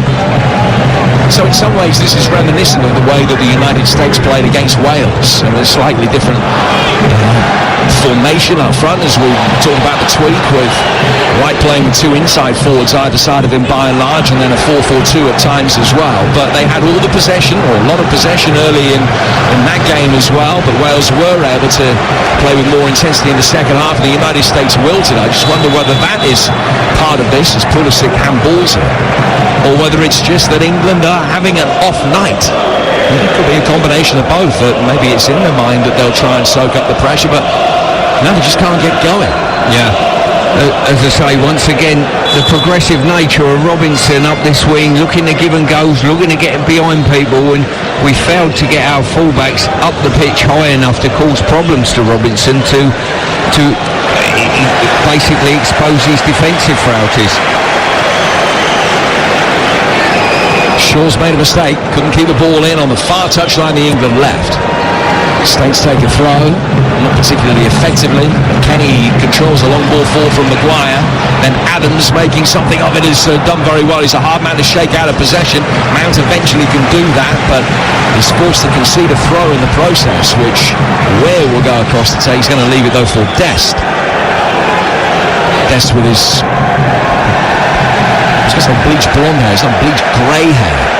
So in some ways this is reminiscent of the way that the United States played against Wales, and a slightly different formation up front, as we talk about the tweak, with White playing with two inside forwards either side of him by and large, and then a 4-4-2 at times as well. But they had all the possession, or a lot of possession early in that game as well, but Wales were able to play with more intensity in the second half. The United States wilted. I just wonder whether that is part of this, as Pulisic handballs it, or whether it's just that England are having an off night. It could be a combination of both. Maybe it's in their mind that they'll try and soak up the pressure, but no, they just can't get going. Yeah. As I say, once again, the progressive nature of Robinson up this wing, looking to give and goes, looking to get behind people, and we failed to get our fullbacks up the pitch high enough to cause problems to Robinson to basically expose his defensive frailties. Shaw's made a mistake, couldn't keep the ball in on the far touchline, the England left. States take a throw, not particularly effectively. Kenny controls the long ball forward from Maguire. Then Adams making something of it is done very well. He's a hard man to shake out of possession. Mount eventually can do that, but he's forced to concede a throw in the process, which Weir will go across to take. He's going to leave it though for Dest. Dest with his, I was going to say bleached blonde hair, it's not bleached grey hair.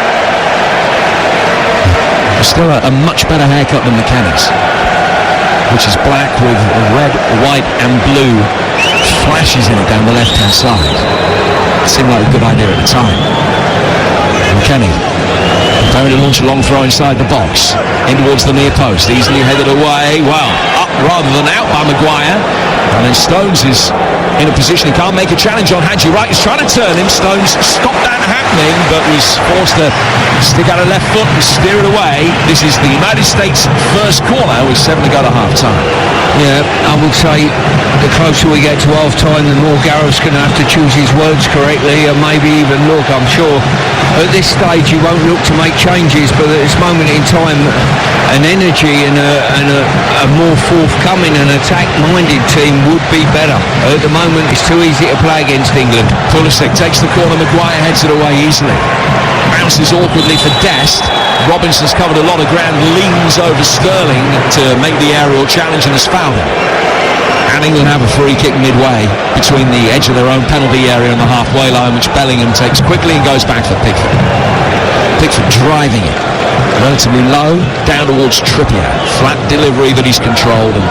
Still a much better haircut than McKenna's, which is black with red, white and blue flashes in it down the left-hand side. It seemed like a good idea at the time. McKenna preparing to launch a long throw inside the box, in towards the near post, easily headed away, well, up rather than out by Maguire, and then Stones is in a position, he can't make a challenge on Hadji Wright. He's trying to turn him. Stones stopped that happening, but was forced to stick out a left foot and steer it away. This is the United States' first corner with 7 to go to half time. Yeah, I would say the closer we get to half time, the more Gareth's going to have to choose his words correctly, and maybe even look. I'm sure at this stage he won't look to make changes, but at this moment in time, an energy and a more forthcoming and attack-minded team would be better. At the moment, it's too easy to play against England. Pulisic takes the corner, Maguire heads it away easily. Bounces awkwardly for Dest. Robinson's covered a lot of ground, leans over Sterling to make the aerial challenge and has fouled him. And England have a free kick midway between the edge of their own penalty area and the halfway line, which Bellingham takes quickly and goes back for Pickford. Pickford driving it relatively low, down towards Trippier. Flat delivery that he's controlled and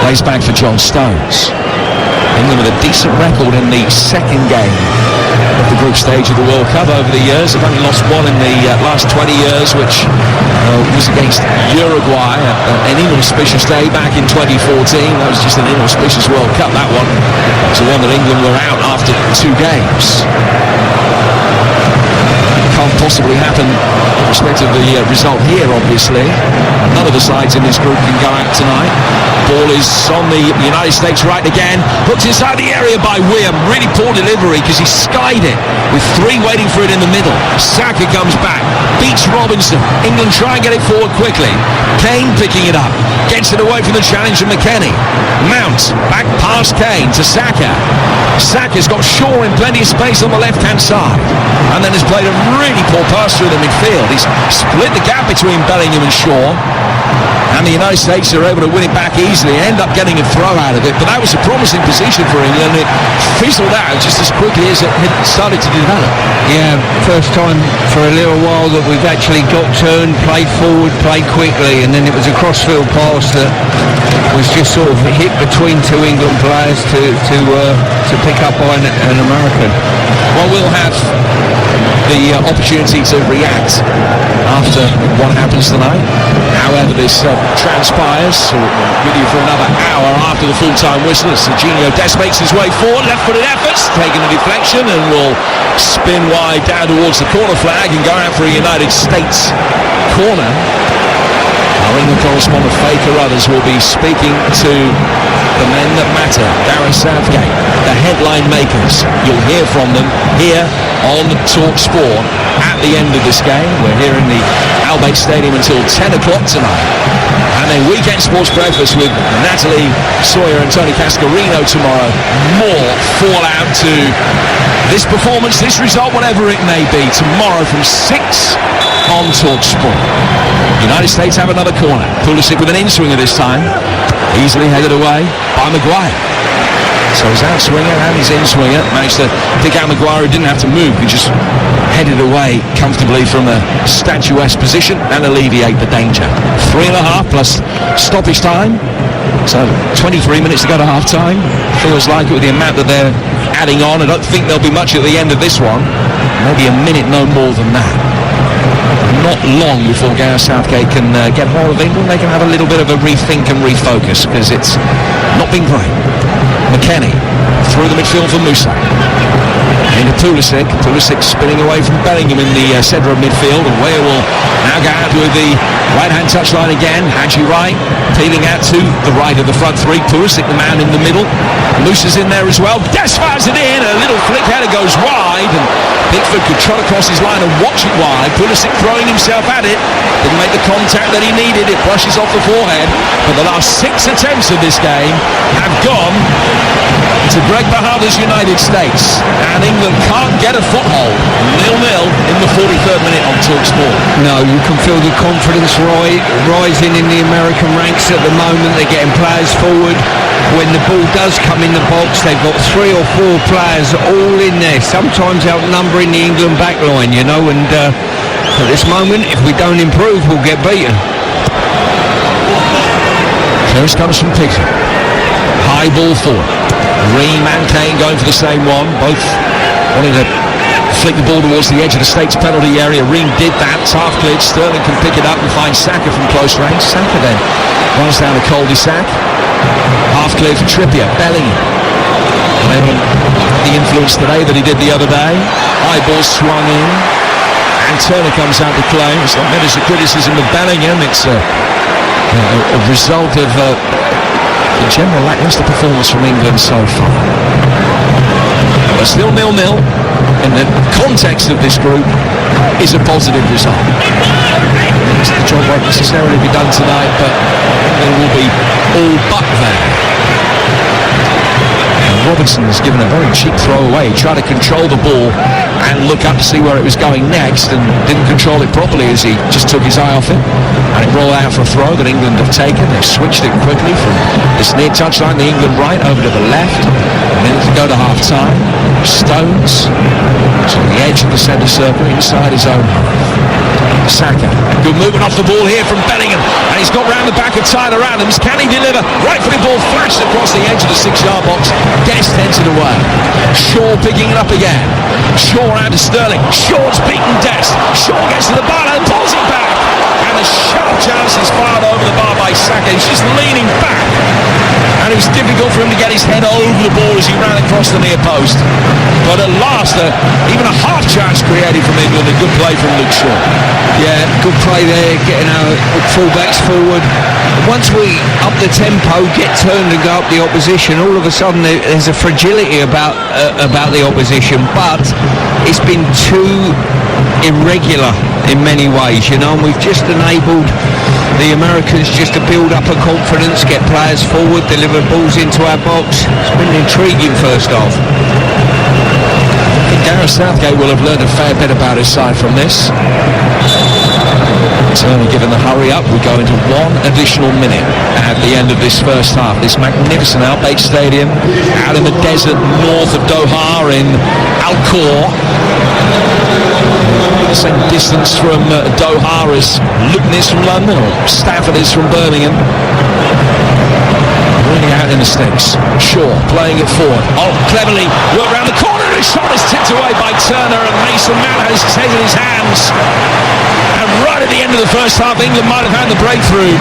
lays back for John Stones. England with a decent record in the second game of the group stage of the World Cup over the years. They've only lost one in the last 20 years, which was against Uruguay, an inauspicious day back in 2014. That was just an inauspicious World Cup, that one. It was the one that England were out after 2 games. Can't possibly happen with respect to the result here, obviously. None of the sides in this group can go out tonight. Ball is on the United States right again. Hooked inside the area by Weir. Really poor delivery because he skied it with 3 waiting for it in the middle. Saka comes back, beats Robinson. England try and get it forward quickly. Kane picking it up, gets it away from the challenge of McKenna. Mount back past Kane to Saka. Saka's got Shaw in plenty of space on the left-hand side, and then has played a really poor pass through the midfield. He's split the gap between Bellingham and Shaw, and the United States are able to win it back easily, end up getting a throw out of it. But that was a promising position for England. It fizzled out just as quickly as it had started to develop. Yeah, first time for a little while that we've actually got turned, played forward, played quickly, and then it was a crossfield pass that was just sort of hit between 2 England players to pick up by an American. Well, we'll have the opportunity to react after what happens tonight. However this transpires, so we're with you for another hour after the full-time whistle as Serginho Dest makes his way forward, left-footed efforts, taking a deflection and will spin wide down towards the corner flag and go out for a United States corner. Our England correspondent Faye Carruthers will be speaking to the men that matter. Gareth Southgate, the headline makers. You'll hear from them here on Talk Sport at the end of this game. We're here in the Albait Stadium until 10 o'clock tonight. And then weekend sports breakfast with Natalie Sawyer and Tony Cascarino tomorrow. More fallout to this performance, this result, whatever it may be, tomorrow from 6 on Talk Sport. United States have another corner. Pulisic with an in-swinger this time. Easily headed away by Maguire. So his outswinger and his in-swinger managed to pick out Maguire, who didn't have to move. He just headed away comfortably from a statuesque position and alleviate the danger. 3.5 plus stoppage time. So 23 minutes to go to half-time. Feels like it with the amount that they're adding on. I don't think there'll be much at the end of this one. Maybe a minute, no more than that. Not long before Gareth Southgate can get hold of England. They can have a little bit of a rethink and refocus, because it's not been great. McKennie through the midfield for Musa. Into Pulisic. Pulisic spinning away from Bellingham in the centre of midfield. And Weah will now go out with the right-hand touchline again. Hadji Wright peeling out to the right of the front three. Pulisic, the man in the middle. Musa's in there as well. Des fires it in. A little flick header goes wide. And Pickford could trot across his line and watch it wide. Pulisic throwing himself at it. Didn't make the contact that he needed. It brushes off the forehead. But the last 6 attempts of this game have gone to Greg Berhalter's United States. And England can't get a foothold. 0-0 in the 43rd minute on TalkSport. No, you can feel the confidence rising in the American ranks at the moment. They're getting players forward. When the ball does come in the box, they've got 3 or 4 players all in there, sometimes outnumbering the England backline, you know, and at this moment, if we don't improve, we'll get beaten. Clearance comes from Pickford. High ball forward. Ream and Kane going for the same one. Both wanting to flick the ball towards the edge of the States penalty area. Ream did that. It's half cleared. Sterling can pick it up and find Saka from close range. Saka then runs down the cul-de-sac. Half cleared for Trippier. Bellingham. The influence today that he did the other day. High ball swung in. And Turner comes out to claim. It's not meant as a criticism of Bellingham. It's a result of the general lacklustre performance from England so far. But still 0-0 in the context of this group is a positive result. The job won't necessarily be done tonight, but they will be all but there. Robertson has given a very cheap throw away. He tried to control the ball and look up to see where it was going next, and didn't control it properly as he just took his eye off it, and it rolled out for a throw that England have taken. They've switched it quickly from this near touchline, the England right, over to the left. A minute to go to half time. Stones to the edge of the centre circle inside his own half. Saka, good movement off the ball here from Bellingham, and he's got round the back of Tyler Adams. Can he deliver? Right footed ball flashed across the edge of the 6-yard box. Guest heads it away. Shaw picking it up again. Shaw out to Sterling. Shaw's beaten Des. Shaw gets to the bar and pulls it back. And a sharp chance is fired over the bar by Saka. He's just leaning back. And it was difficult for him to get his head over the ball as he ran across the near post. But at last, even a half chance created from England. A good play from Luke Shaw. Yeah, good play there, getting our fullbacks forward. Once we up the tempo, get turned and go up the opposition, all of a sudden there's a fragility about the opposition. But it's been too irregular in many ways, you know, and we've just enabled the Americans just to build up a confidence, get players forward, deliver balls into our box. It's been an intriguing first half. I think Gareth Southgate will have learned a fair bit about his side from this. Turner given the hurry up, we go into 1 additional minute at the end of this first half. This magnificent Albait Stadium out in the desert north of Doha in Al Khor. The same distance from Doha as Luton is from London, or Stafford is from Birmingham. Really out in the sticks. Shaw playing it forward. Oh, cleverly worked round the corner. His shot is tipped away by Turner, and Mason Mount has taken his hands. And right at the end of the first half, England might have had the breakthrough.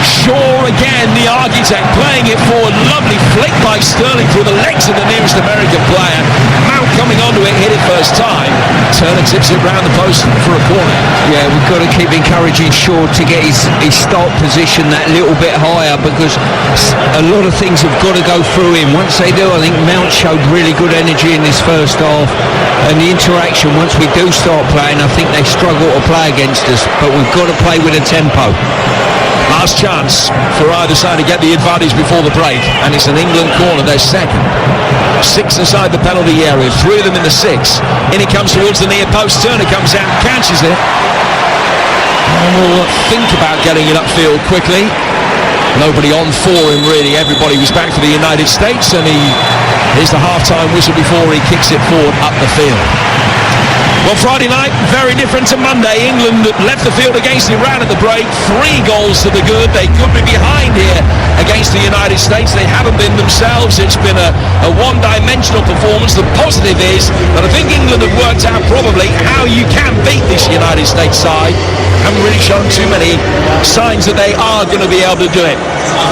Shaw again, the architect, playing it forward. Lovely flick by Sterling through the legs of the nearest American player. Mount coming onto it, hit it first time. Turner tips it round the post for a corner. Yeah, we've got to keep encouraging Shaw to get his start position that little bit higher, because a lot of things have got to go through him. Once they do, I think Mount showed really good energy in this first half, and the interaction, once we do start playing, I think they struggle to play against us, but we've got to play with a tempo. Last chance for either side to get the advantage before the break, and it's an England corner, their second. 6 inside the penalty area, 3 of them in the 6. In it comes towards the near post. Turner comes out and catches it. And we'll think about getting it upfield quickly. Nobody on for him really. Everybody was back for the United States, and here's the half-time whistle before he kicks it forward up the field. Well, Friday night, very different to Monday. England left the field against Iran at the break. 3 goals to the good. They could be behind here against the United States. They haven't been themselves. It's been a one-dimensional performance. The positive is that I think England have worked out probably how you can beat this United States side. Haven't really shown too many signs that they are going to be able to do it.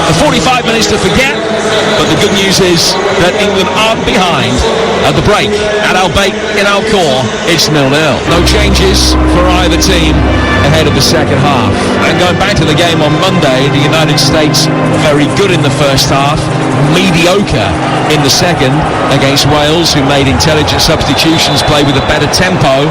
The 45 minutes to forget, but the good news is that England aren't behind at the break. At Al Bayt in Alcor, it's 0-0. No changes for either team ahead of the second half. And going back to the game on Monday, the United States very good in the first half, mediocre in the second against Wales, who made intelligent substitutions, play with a better tempo,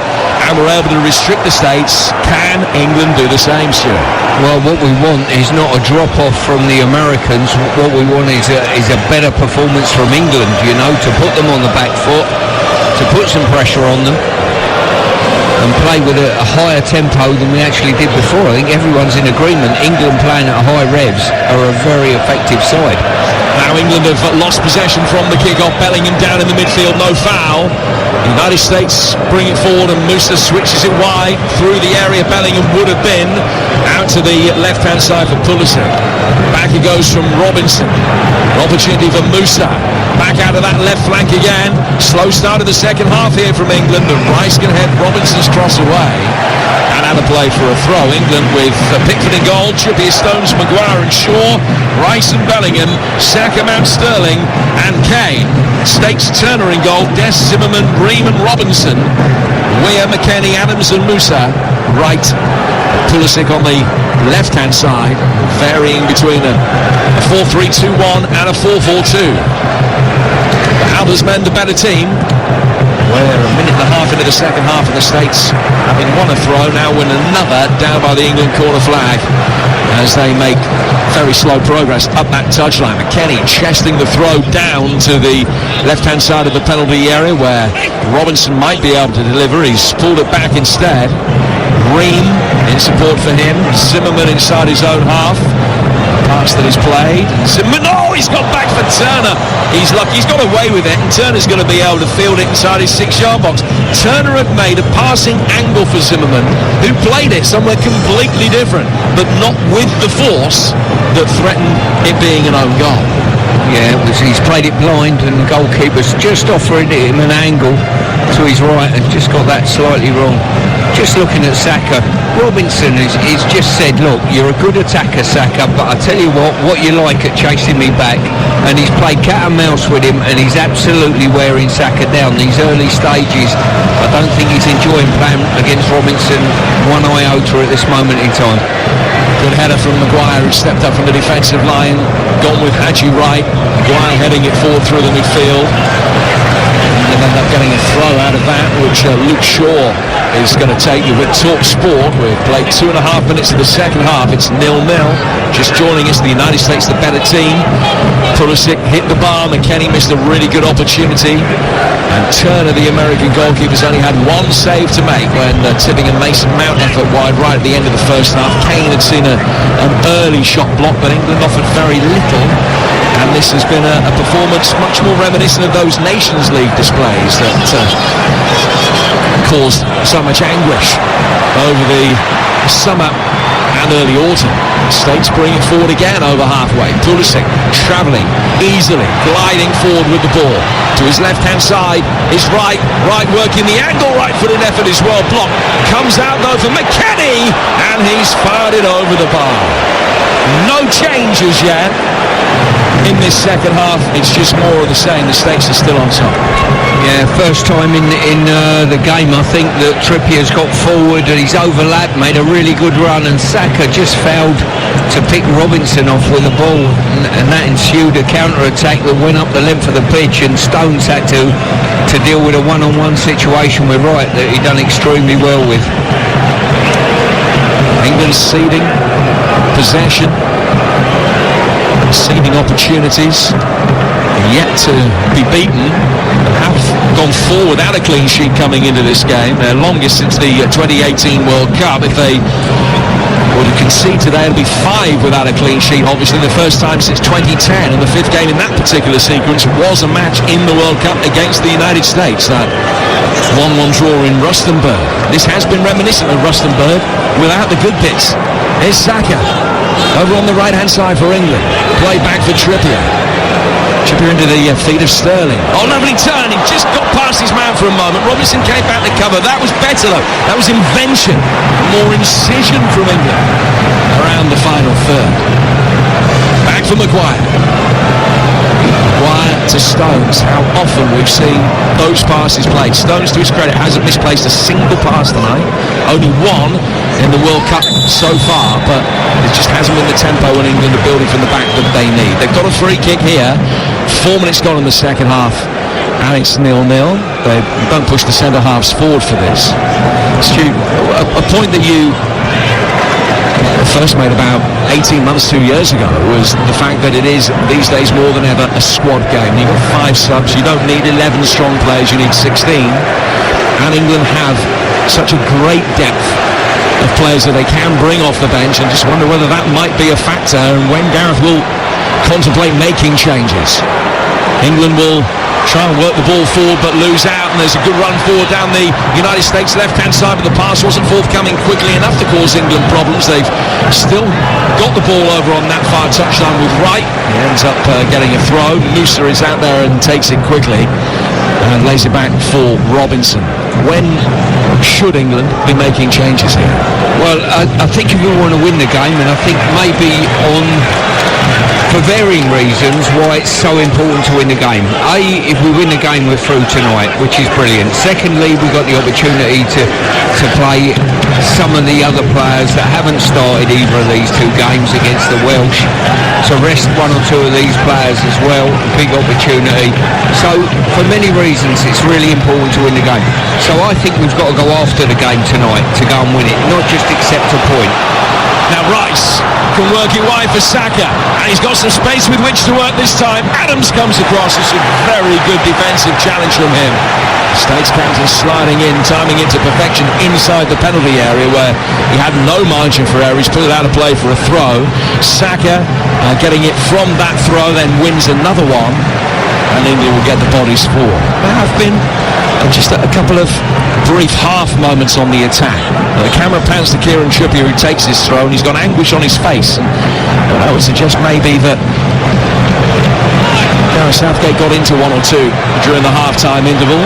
and were able to restrict the States. Can England do the same, Stuart? Well, what we want is not a drop-off from the Americans. What we want is a better performance from England, you know, to put them on the back foot, to put some pressure on them, and play with a higher tempo than we actually did before. I think everyone's in agreement. England playing at high revs are a very effective side. Now England have lost possession from the kick-off. Bellingham down in the midfield, no foul. The United States bring it forward, and Musa switches it wide through the area Bellingham would have been, out to the left-hand side for Pulisic. Back it goes from Robinson. An opportunity for Musa. Back out of that left flank again. Slow start of the second half here from England, and Rice can head Robinson's cross away. And out of play for a throw. England with Pickford in goal, Trippier, Stones, Maguire and Shaw, Rice and Bellingham, Saka, Mount Sterling and Kane. States Turner in goal, Des, Zimmerman, Bream and Robinson, Weir, McKennie, Adams and Musa. Right, Pulisic on the left-hand side, varying between a 4-3-2-1 and a 4-4-2. How does men the better team? We're a minute and a half into the second half of the States, having won a throw, now win another down by the England corner flag as they make very slow progress up that touchline. McKennie chesting the throw down to the left-hand side of the penalty area where Robinson might be able to deliver. He's pulled it back instead. Green in support for him. Zimmerman inside his own half. Pass that is played. Zimmerman, oh, he's got back for Turner. He's lucky. He's got away with it, and Turner's going to be able to field it inside his 6-yard box. Turner had made a passing angle for Zimmerman, who played it somewhere completely different, but not with the force that threatened it being an own goal. Yeah, he's played it blind, and the goalkeeper's just offering him an angle to his right and just got that slightly wrong. Just looking at Saka, Robinson he's just said, look, you're a good attacker, Saka, but I tell you what you like at chasing me back, and he's played cat and mouse with him, and he's absolutely wearing Saka down. These early stages, I don't think he's enjoying playing against Robinson one iota at this moment in time. Good header from Maguire, who stepped up from the defensive line, gone with Hadji right. Maguire heading it forward through the midfield. And end up getting a throw out of that, which Luke Shaw is going to take you with Talk Sport. We've played 2.5 minutes of the second half. It's 0-0. Just joining us, the United States, the better team. Pulisic hit the bar. McKennie missed a really good opportunity. And Turner, the American goalkeeper, has only had one save to make when tipping a Mason Mount effort wide right at the end of the first half. Kane had seen an early shot block, but England offered very little. And this has been a performance much more reminiscent of those Nations League displays that caused so much anguish over the summer and early autumn. The States bring it forward again over halfway. Pulisic travelling easily, gliding forward with the ball. To his left-hand side, his right working the angle, right-footed effort is well blocked. Comes out though for McKennie, and he's fired it over the bar. No changes yet. In this second half, it's just more of the same. The States are still on top. Yeah, first time in the game, I think, that Trippier's got forward and he's overlapped, made a really good run, and Saka just failed to pick Robinson off with the ball, and that ensued a counter-attack that went up the length of the pitch, and Stones had to deal with a one-on-one situation with Wright that he done extremely well with. England ceding possession, ceding opportunities, yet to be beaten, and have gone forward without a clean sheet coming into this game, their longest since the 2018 World Cup. If they were to concede today, it'll be 5 without a clean sheet, obviously the first time since 2010, and the 5th game in that particular sequence was a match in the World Cup against the United States, that 1-1 draw in Rustenburg. This has been reminiscent of Rustenburg without the good bits. Here's Saka over on the right hand side for England, play back for Trippier into the feet of Sterling. Oh, lovely turn, he just got past his man for a moment. Robinson came back to cover. That was better though, that was invention, more incision from England around the final third. Back for Maguire to Stones. How often we've seen those passes played. Stones, to his credit, hasn't misplaced a single pass tonight, only one in the World Cup so far, but it just hasn't been the tempo when England are building from the back that they need. They've got a free kick here, 4 minutes gone in the second half, and it's 0-0. They don't push the centre halves forward for this. Stu, a point that you first made about 18 months, 2 years ago, was the fact that it is these days more than ever a squad game. You've got 5 subs, you don't need 11 strong players, you need 16, and England have such a great depth of players that they can bring off the bench, and just wonder whether that might be a factor and when Gareth will contemplate making changes. England will try and work the ball forward but lose out, and there's a good run forward down the United States left hand side, but the pass wasn't forthcoming quickly enough to cause England problems. They've still got the ball over on that far touchline with Wright. He ends up getting a throw. Musa is out there and takes it quickly and lays it back for Robinson. When should England be making changes here? Well, I think if we want to win the game, and I think maybe for varying reasons why it's so important to win the game. A, if we win the game, we're through tonight, which is brilliant. Secondly, we've got the opportunity to play some of the other players that haven't started either of these 2 games against the Welsh, to rest 1 or 2 of these players as well. Big opportunity. So for many reasons it's really important to win the game. So I think we've got to go after the game tonight to go and win it, not just accept a point. Now Rice can work it wide for Saka, and he's got some space with which to work this time. Adams comes across. It's a very good defensive challenge from him. States captain sliding in, timing it to perfection inside the penalty area where he had no margin for error. He's put it out of play for a throw. Saka getting it from that throw, then wins another one, and England will get the bodies forward. There have been just a couple of brief half moments on the attack. The camera pans to Kieran Trippier, who takes his throw, and he's got anguish on his face. And I would suggest maybe that Gareth Southgate got into 1 or 2 during the half-time interval.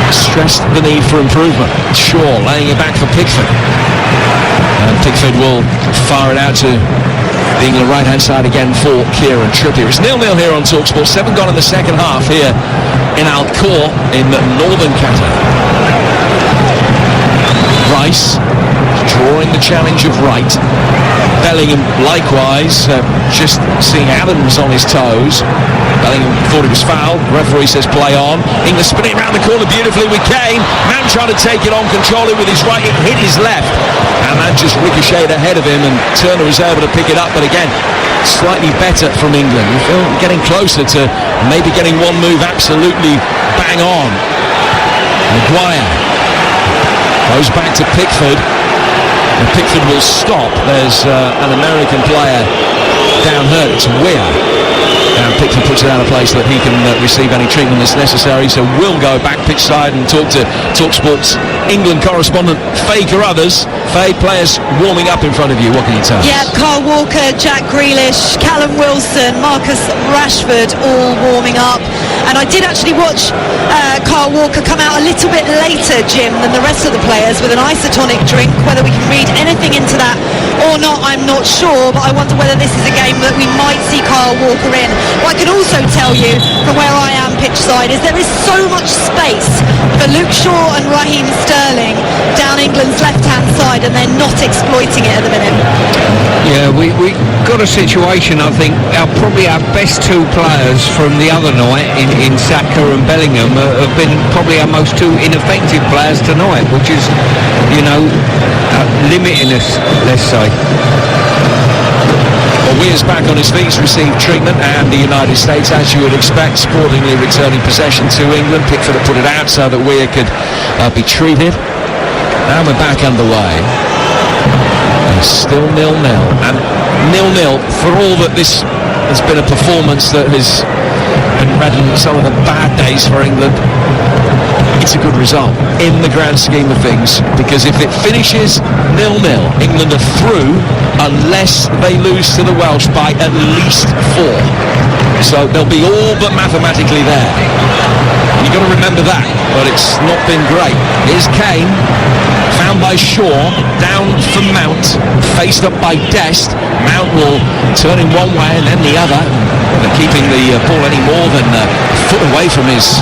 Stressed the need for improvement. Shaw laying it back for Pickford. And Pickford will fire it out to the England right-hand side again for Kieran Trippier. It's 0-0 here on TalkSport. 7 gone in the second half here in Al Khor in northern Qatar. Rice drawing the challenge of Wright. Bellingham likewise, just seeing Adams on his toes. Bellingham thought it was foul. Referee says play on. England spinning around the corner beautifully with Kane. Man trying to take it on, control it with his right. It hit his left, and that just ricocheted ahead of him, and Turner was able to pick it up. But again, slightly better from England. We feel getting closer to maybe getting one move absolutely bang on. Maguire goes back to Pickford, and Pickford will stop. There's an American player down hurt. It's Weir. And Pickford puts it out of place so that he can receive any treatment that's necessary. So we'll go back pitch side and talk to TalkSport's England correspondent Faye Carruthers. Faye, players warming up in front of you. What can you tell us? Yeah, Kyle Walker, Jack Grealish, Callum Wilson, Marcus Rashford all warming up. And I did actually watch Kyle Walker come out a little bit later, Jim, than the rest of the players with an isotonic drink. Whether we can read anything into that or not, I'm not sure, but I wonder whether this is a game that we might see Kyle Walker in. What I can also tell you from where I am pitch side is there is so much space for Luke Shaw and Raheem Sterling down England's left-hand side, and they're not exploiting it at the minute. Yeah, we got a situation, I think, probably our best two players from the other night in Saka and Bellingham have been probably our most two ineffective players tonight, which is, limiting us, let's say. Well, Weir's back on his feet, received treatment, and the United States, as you would expect, sportingly returning possession to England. Pickford had put it out so that Weir could be treated. Now we're back underway. It's still 0-0, and 0-0 for all that this has been a performance that has been reddened some of the bad days for England. It's a good result in the grand scheme of things, because if it finishes 0-0, England are through unless they lose to the Welsh by at least 4. So they'll be all but mathematically there. You've got to remember that, but it's not been great. Here's Kane, found by Shaw, down for Mount, faced up by Dest. Mount will turn him one way and then the other, but keeping the ball any more than a foot away from his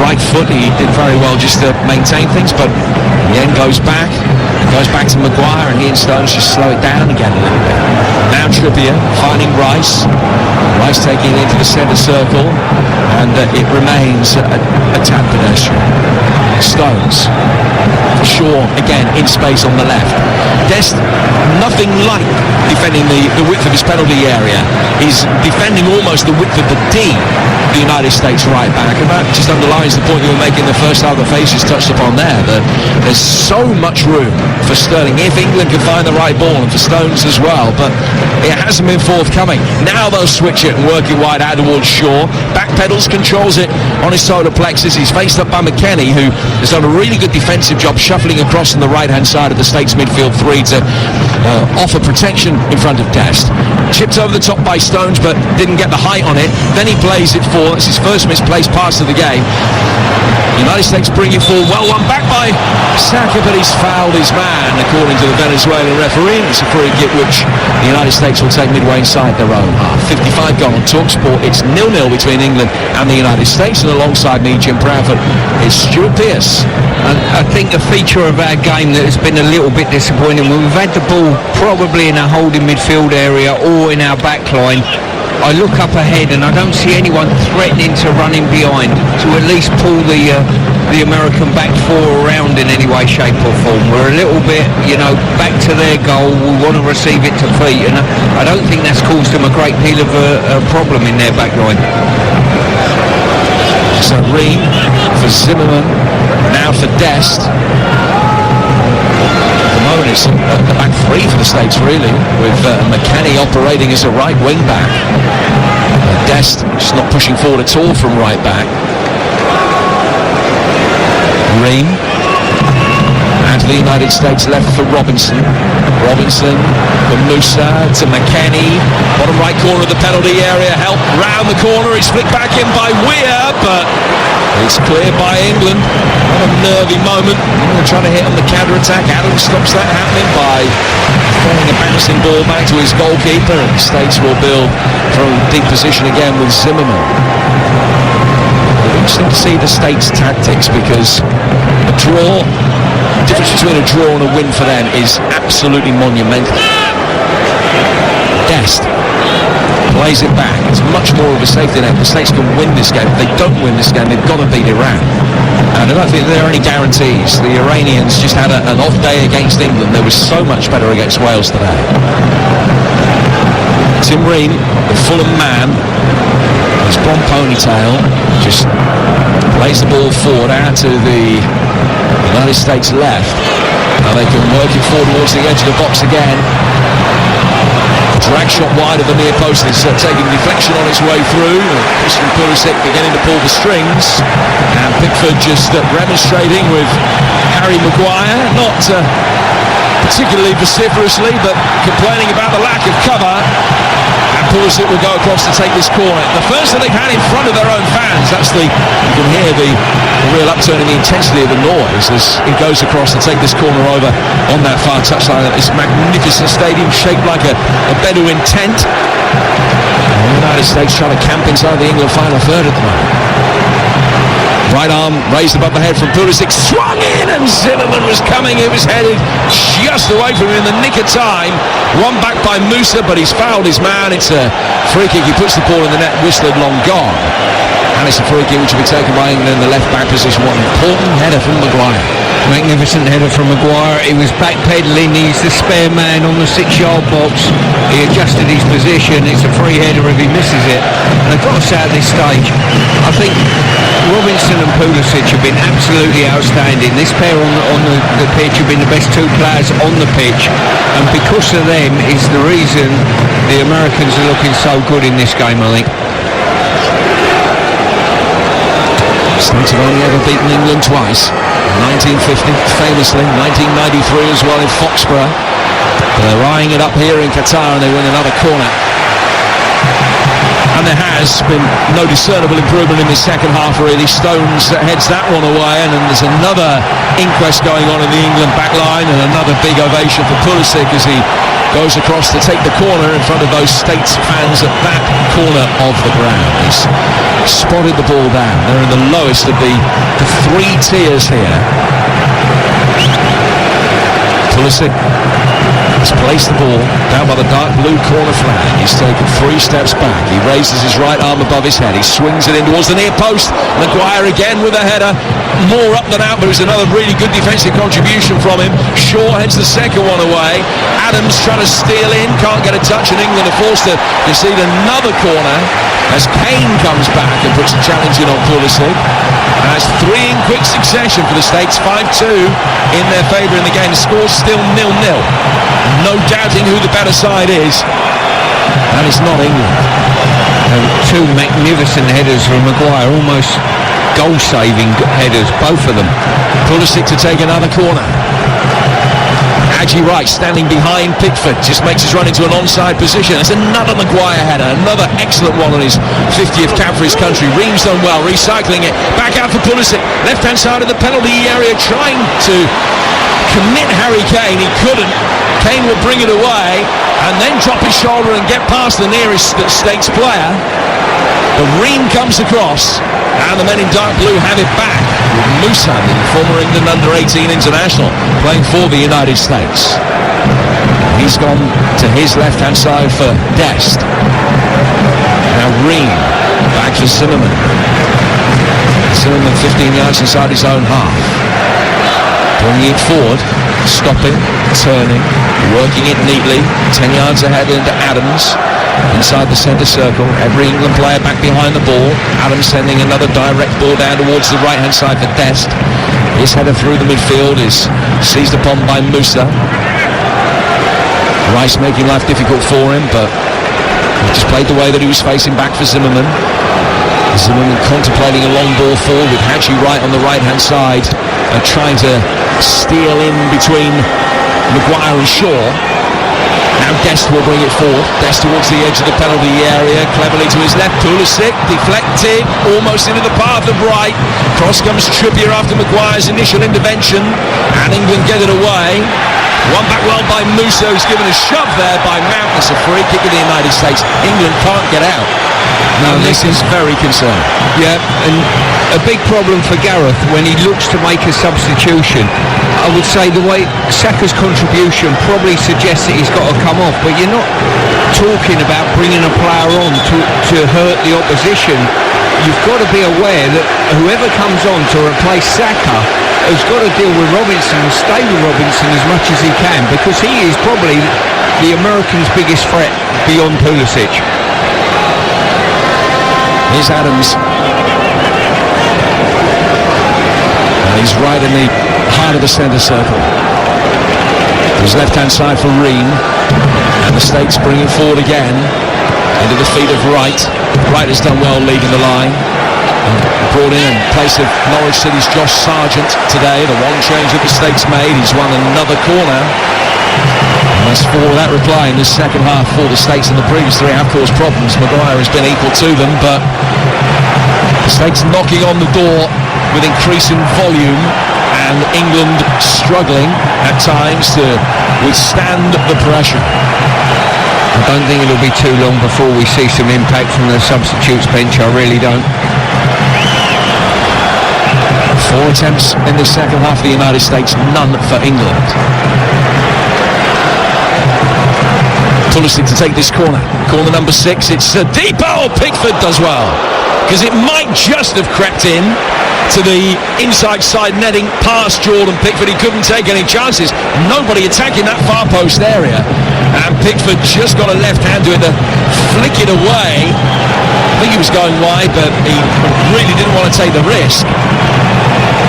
right foot. He did very well just to maintain things, but in the end goes back to Maguire, and he and Stones just slow it down again a little bit. Now Trippier finding Rice taking it into the centre circle, and it remains a tad pedestrian. Stones, Shaw again in space on the left. Dest, nothing like defending the width of his penalty area. He's defending almost the width of the D, the United States right back, and that just underlines the point you were making the first half. The faces touched upon there, that there's so much room for Sterling if England can find the right ball, and for Stones as well, but it hasn't been forthcoming. Now they'll switch it and work it wide out towards Shaw. Backpedals, controls it on his solar plexus. He's faced up by McKennie, who has done a really good defensive job shuffling across on the right hand side of the States midfield three to offer protection in front of Dest. Chipped over the top by Stones, but didn't get the height on it. Then he plays it forward. It's his first misplaced pass of the game. United States bring it forward, well won back by Saka, but he's fouled his man, according to the Venezuelan referee. It's a free kick which the United States will take midway inside their own half. 55 gone on TalkSport. It's 0-0 between England and the United States, and alongside me, Jim Proudfoot, is Stuart Pearce. And I think a feature of our game that has been a little bit disappointing, when we've had the ball probably in our holding midfield area or in our back line, I look up ahead and I don't see anyone threatening to run in behind to at least pull the American back four around in any way, shape or form. We're a little bit, back to their goal. We want to receive it to feet, and I don't think that's caused them a great deal of a problem in their back line. So Ream for Zimmerman, now for Dest. It's the back three for the States, really, with McKennie operating as a right wing back. Dest just not pushing forward at all from right back. Ream, and to the United States left for Robinson. Robinson for Musa to McKennie, bottom right corner of the penalty area, help round the corner. He's flicked back in by Weir, but it's cleared by England. What a nervy moment. England trying to hit on the counter-attack. Adams stops that happening by throwing a bouncing ball back to his goalkeeper, and the States will build from deep position again with Zimmerman. It's interesting to see the States' tactics, because a draw, the difference between a draw and a win for them is absolutely monumental. Dest plays it back. It's much more of a safety net. The States can win this game. If they don't win this game, they've got to beat Iran. And I don't think there are any guarantees. The Iranians just had an off day against England. They were so much better against Wales today. Tim Ream, the Fulham man, his blonde ponytail, just plays the ball forward out to the United States left. Now they can work it forward towards the edge of the box again. Drag shot wide of the near post. It's taking deflection on its way through. Christian Pulisic beginning to pull the strings, and Pickford just remonstrating with Harry Maguire, not particularly vociferously, but complaining about the lack of cover. And Pulisic will go across to take this corner. The first that they've had in front of their own fans. You can hear the real upturn in the intensity of the noise as he goes across to take this corner over on that far touchline at this magnificent stadium shaped like a Bedouin tent. And the United States trying to camp inside the England final third at the moment. Right arm raised above the head from Pulisic, swung in, and Zimmerman was coming. It was headed just away from him in the nick of time. One back by Musa, but he's fouled his man. It's a free kick. He puts the ball in the net, whistled, long gone. And it's a free kick which will be taken by England in the left back position. What an important header from Maguire. Magnificent header from Maguire. He was backpedaling. He's the spare man on the 6-yard box. He adjusted his position. It's a free header if he misses it. And I've got to say at this stage, I think Robinson and Pulisic have been absolutely outstanding. This pair on the pitch have been the best two players on the pitch. And because of them is the reason the Americans are looking so good in this game, I think. States have only ever beaten England twice. 1950, famously, 1993 as well in Foxborough. They're eyeing it up here in Qatar and they win another corner. And there has been no discernible improvement in the second half really. Stones heads that one away, and then there's another inquest going on in the England back line, and another big ovation for Pulisic as he goes across to take the corner in front of those States fans at that corner of the ground. He's spotted the ball down. They're in the lowest of the three tiers here. Pulisic has placed the ball down by the dark blue corner flag. He's taken 3 steps back. He raises his right arm above his head. He swings it in towards the near post. Maguire again with a header. More up than out, but it was another really good defensive contribution from him. Shaw heads the second one away. Adams trying to steal in. Can't get a touch, and England are forced to concede another corner as Kane comes back and puts a challenge in on Pulisic. And that's 3 in quick succession for the States. 5-2 in their favour in the game. The score's still 0-0. No doubting who the better side is, and it's not England. And 2 magnificent headers from Maguire, almost goal-saving headers, both of them. Pulisic to take another corner. Haji Wright standing behind Pickford, just makes his run into an onside position. It's another Maguire header, another excellent one on his 50th cap for his country. Ream's done well, recycling it, back out for Pulisic, left-hand side of the penalty area, trying to commit Harry Kane. He couldn't. Kane will bring it away and then drop his shoulder and get past the nearest States player. The Ream comes across and the men in dark blue have it back with Musa, the former England under-18 international, playing for the United States. He's gone to his left-hand side for Dest. Now Ream back for Zimmerman. Zimmerman 15 yards inside his own half. Bringing it forward, stopping, turning, working it neatly, 10 yards ahead into Adams, inside the centre circle. Every England player back behind the ball. Adams sending another direct ball down towards the right-hand side for Dest. His header through the midfield is seized upon by Musa. Rice making life difficult for him, but he just played the way that he was facing back for Zimmerman. Zimmerman contemplating a long ball forward with Haji Wright on the right-hand side, trying to steal in between Maguire and Shaw. Now Dest will bring it forward. Dest towards the edge of the penalty area, cleverly to his left. Pulisic deflected, almost into the path of Wright. Cross comes Trippier after Maguire's initial intervention, and England get it away. One back well by Musa, who's given a shove there by Mount. It's a free kick of the United States. England can't get out. No, this is very concerning. Yeah, and a big problem for Gareth when he looks to make a substitution. I would say the way Saka's contribution probably suggests that he's got to come off, but you're not talking about bringing a player on to hurt the opposition. You've got to be aware that whoever comes on to replace Saka has got to deal with Robinson and stay with Robinson as much as he can, because he is probably the Americans' biggest threat beyond Pulisic. Here's Adams. And he's right in the heart of the centre circle. His left-hand side for Ream. And the States bringing forward again into the feet of Wright. Wright has done well leading the line. Brought in place of Norwich City's Josh Sargent today. The one change that the States made. He's won another corner. That's for that reply in the second half for the States, and the previous three have caused problems. Maguire has been equal to them, but the States knocking on the door with increasing volume, and England struggling at times to withstand the pressure. I don't think it'll be too long before we see some impact from the substitutes bench. I really don't. 4 attempts in the second half for the United States, none for England. Pulisic to take this corner. Corner number 6, it's deep. Oh, Pickford does well, because it might just have crept in to the inside side netting past Jordan Pickford. He couldn't take any chances. Nobody attacking that far post area. And Pickford just got a left hand to it to flick it away. I think he was going wide, but he really didn't want to take the risk.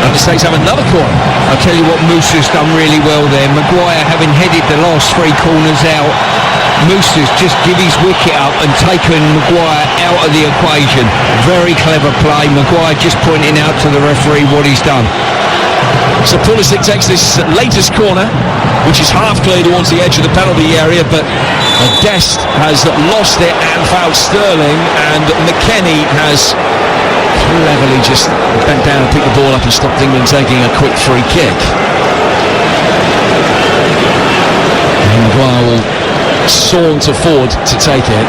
And the States have another corner. I'll tell you what, Musa's done really well there. Maguire having headed the last 3 corners out, Musa's just give his wicket up and taken Maguire out of the equation. Very clever play. Maguire just pointing out to the referee what he's done. So Pulisic takes this latest corner, which is half clear towards the edge of the penalty area, but Dest has lost it and fouled Sterling, and McKennie has cleverly just bent down and picked the ball up and stopped England taking a quick free kick. And Maguire will saunter forward to take it.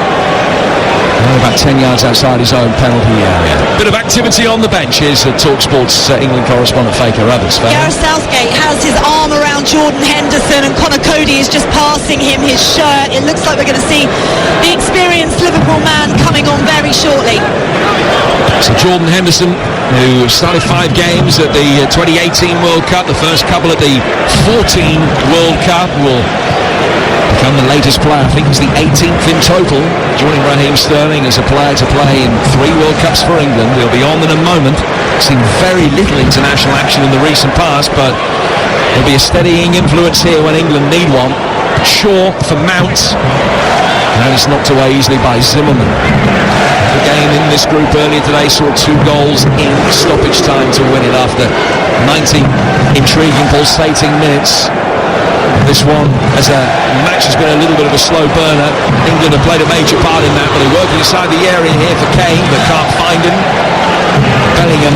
About 10 yards outside his own penalty area. Bit of activity on the bench. Here's TalkSport's England correspondent Faker Roberts. Gareth Southgate has his arm around Jordan Henderson, and Conor Cody is just passing him his shirt. It looks like we're going to see the experienced Liverpool man coming on very shortly. So Jordan Henderson, who started 5 games at the 2018 World Cup, the first couple at the 14 World Cup, will become the latest player. I think he's the 18th in total, joining Raheem Sterling as a player to play in 3 World Cups for England. He'll be on in a moment. Seen very little international action in the recent past, but there'll be a steadying influence here when England need one. Shaw for Mount, and it's knocked away easily by Zimmerman. The game in this group earlier today saw 2 goals in stoppage time to win it after 90 intriguing, pulsating minutes. This one, as a match, has been a little bit of a slow burner. England have played a major part in that, but they're working inside the area here for Kane, but can't find him. Bellingham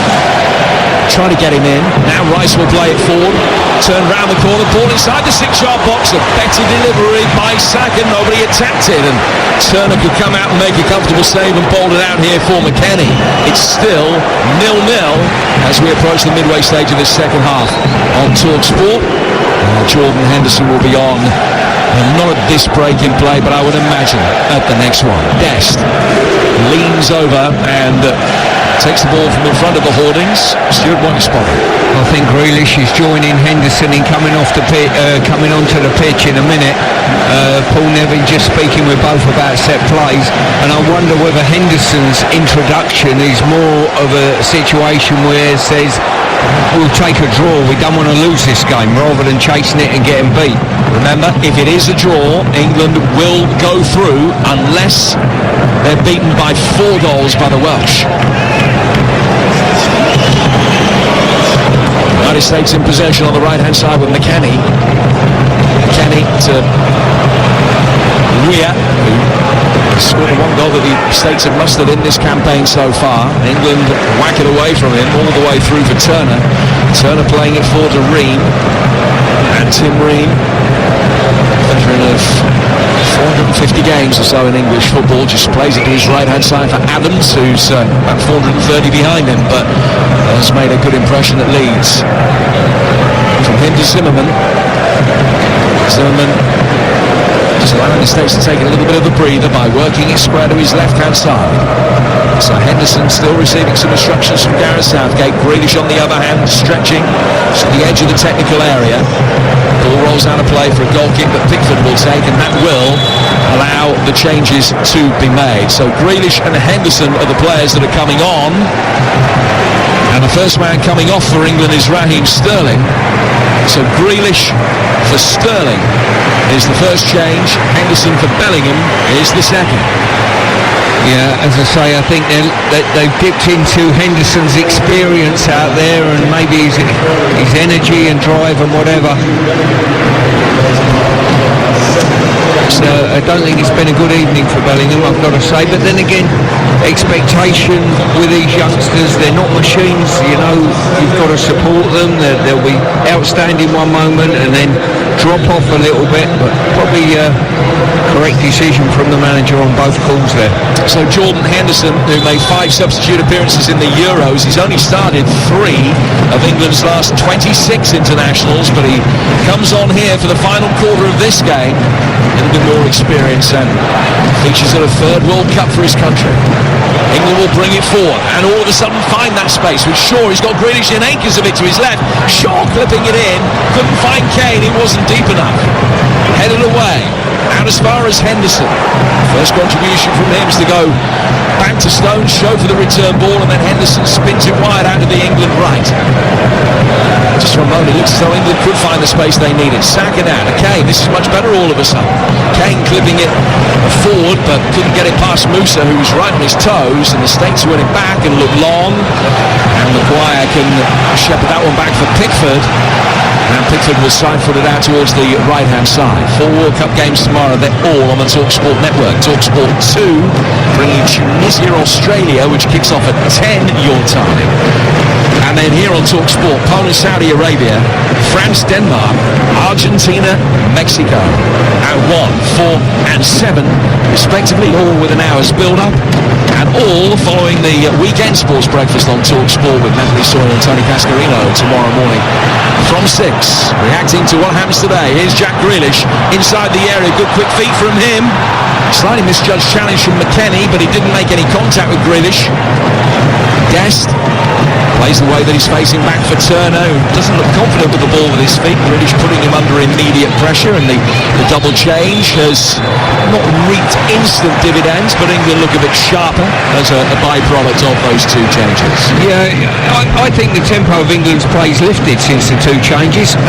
trying to get him in. Now Rice will play it forward. Turn round the corner, ball inside the 6-yard box. A better delivery by Saka. Nobody attacked it, and Turner could come out and make a comfortable save and bowled it out here for McKennie. It's still 0-0 as we approach the midway stage of this second half on TalkSport. Jordan Henderson will be on, not at this break in play, but I would imagine at the next one. Dest leans over and takes the ball from in front of the hoardings. Stuart, what you spotted? I think Grealish is joining Henderson in coming onto the pitch in a minute. Paul Nevin just speaking with both about set plays, and I wonder whether Henderson's introduction is more of a situation where it says we'll take a draw, we don't want to lose this game, rather than chasing it and getting beat. Remember, if it is a draw, England will go through unless they're beaten by 4 goals by the Welsh. United States in possession on the right-hand side with McKennie. McKennie to Weir, who scored 1 goal that the States have mustered in this campaign so far. England whack it away from him all the way through for Turner. Turner playing it forward to Ream. And Tim Ream, veteran of 450 games or so in English football, just plays it to his right-hand side for Adams, who's about 430 behind him, but has made a good impression at Leeds. From him to Zimmerman. Zimmerman just allowing the States to take a little bit of a breather by working it square to his left-hand side. So Henderson still receiving some instructions from Gareth Southgate. Grealish on the other hand, stretching to the edge of the technical area. Ball rolls out of play for a goal kick that Pickford will take, and that will allow the changes to be made. So Grealish and Henderson are the players that are coming on, and the first man coming off for England is Raheem Sterling. So Grealish for Sterling is the first change. Henderson for Bellingham is the second. Yeah, as I say, I think they've dipped into Henderson's experience out there, and maybe his energy and drive and whatever. So I don't think it's been a good evening for Bellingham, I've got to say. But then again, expectation with these youngsters, they're not machines, you know, you've got to support them. They'll be outstanding one moment and then drop off a little bit, but probably correct decision from the manager on both calls there. So Jordan Henderson, who made 5 substitute appearances in the Euros, he's only started 3 of England's last 26 internationals, but he comes on here for the final quarter of this game. A little bit more experience and features at a 3rd World Cup for his country. England will bring it forward and all of a sudden find that space with Shaw. He's got Grealish and acres of it to his left. Shaw clipping it in, couldn't find Kane, it wasn't deep enough. Headed away, out as far as Henderson. First contribution from him is to go back to Stones, show for the return ball, and then Henderson spins it wide out to the England right. Just for a moment, it looks as though England could find the space they needed. Sacking out. Kane, this is much better all of a sudden. Kane clipping it forward, but couldn't get it past Musa, who was right on his toes, and the States win it back and look long. And Maguire can shepherd that one back for Pickford. And Pickford was side-footed out towards the right-hand side. 4 World Cup games tomorrow, they're all on the TalkSport network. TalkSport 2 bringing Tunisia, Australia, which kicks off at 10 your time. And then here on TalkSport, Poland, Saudi Arabia, France, Denmark, Argentina, Mexico, at 1, 4 and 7 respectively, all with an hour's build-up, and all following the weekend sports breakfast on TalkSport with Natalie Sawyer and Tony Cascarino tomorrow morning from 6. Reacting to what happens today, here's Jack Grealish inside the area, good quick feet from him. Slightly misjudged challenge from McKennie, but he didn't make any contact with Grealish. Dest plays the way that he's facing back for Turner, who doesn't look confident with the ball with his feet. Grealish putting him under immediate pressure, and the double change has not reaped instant dividends, but England look a bit sharper as a byproduct of those 2 changes. Yeah, I think the tempo of England's play's lifted since the 2 changes.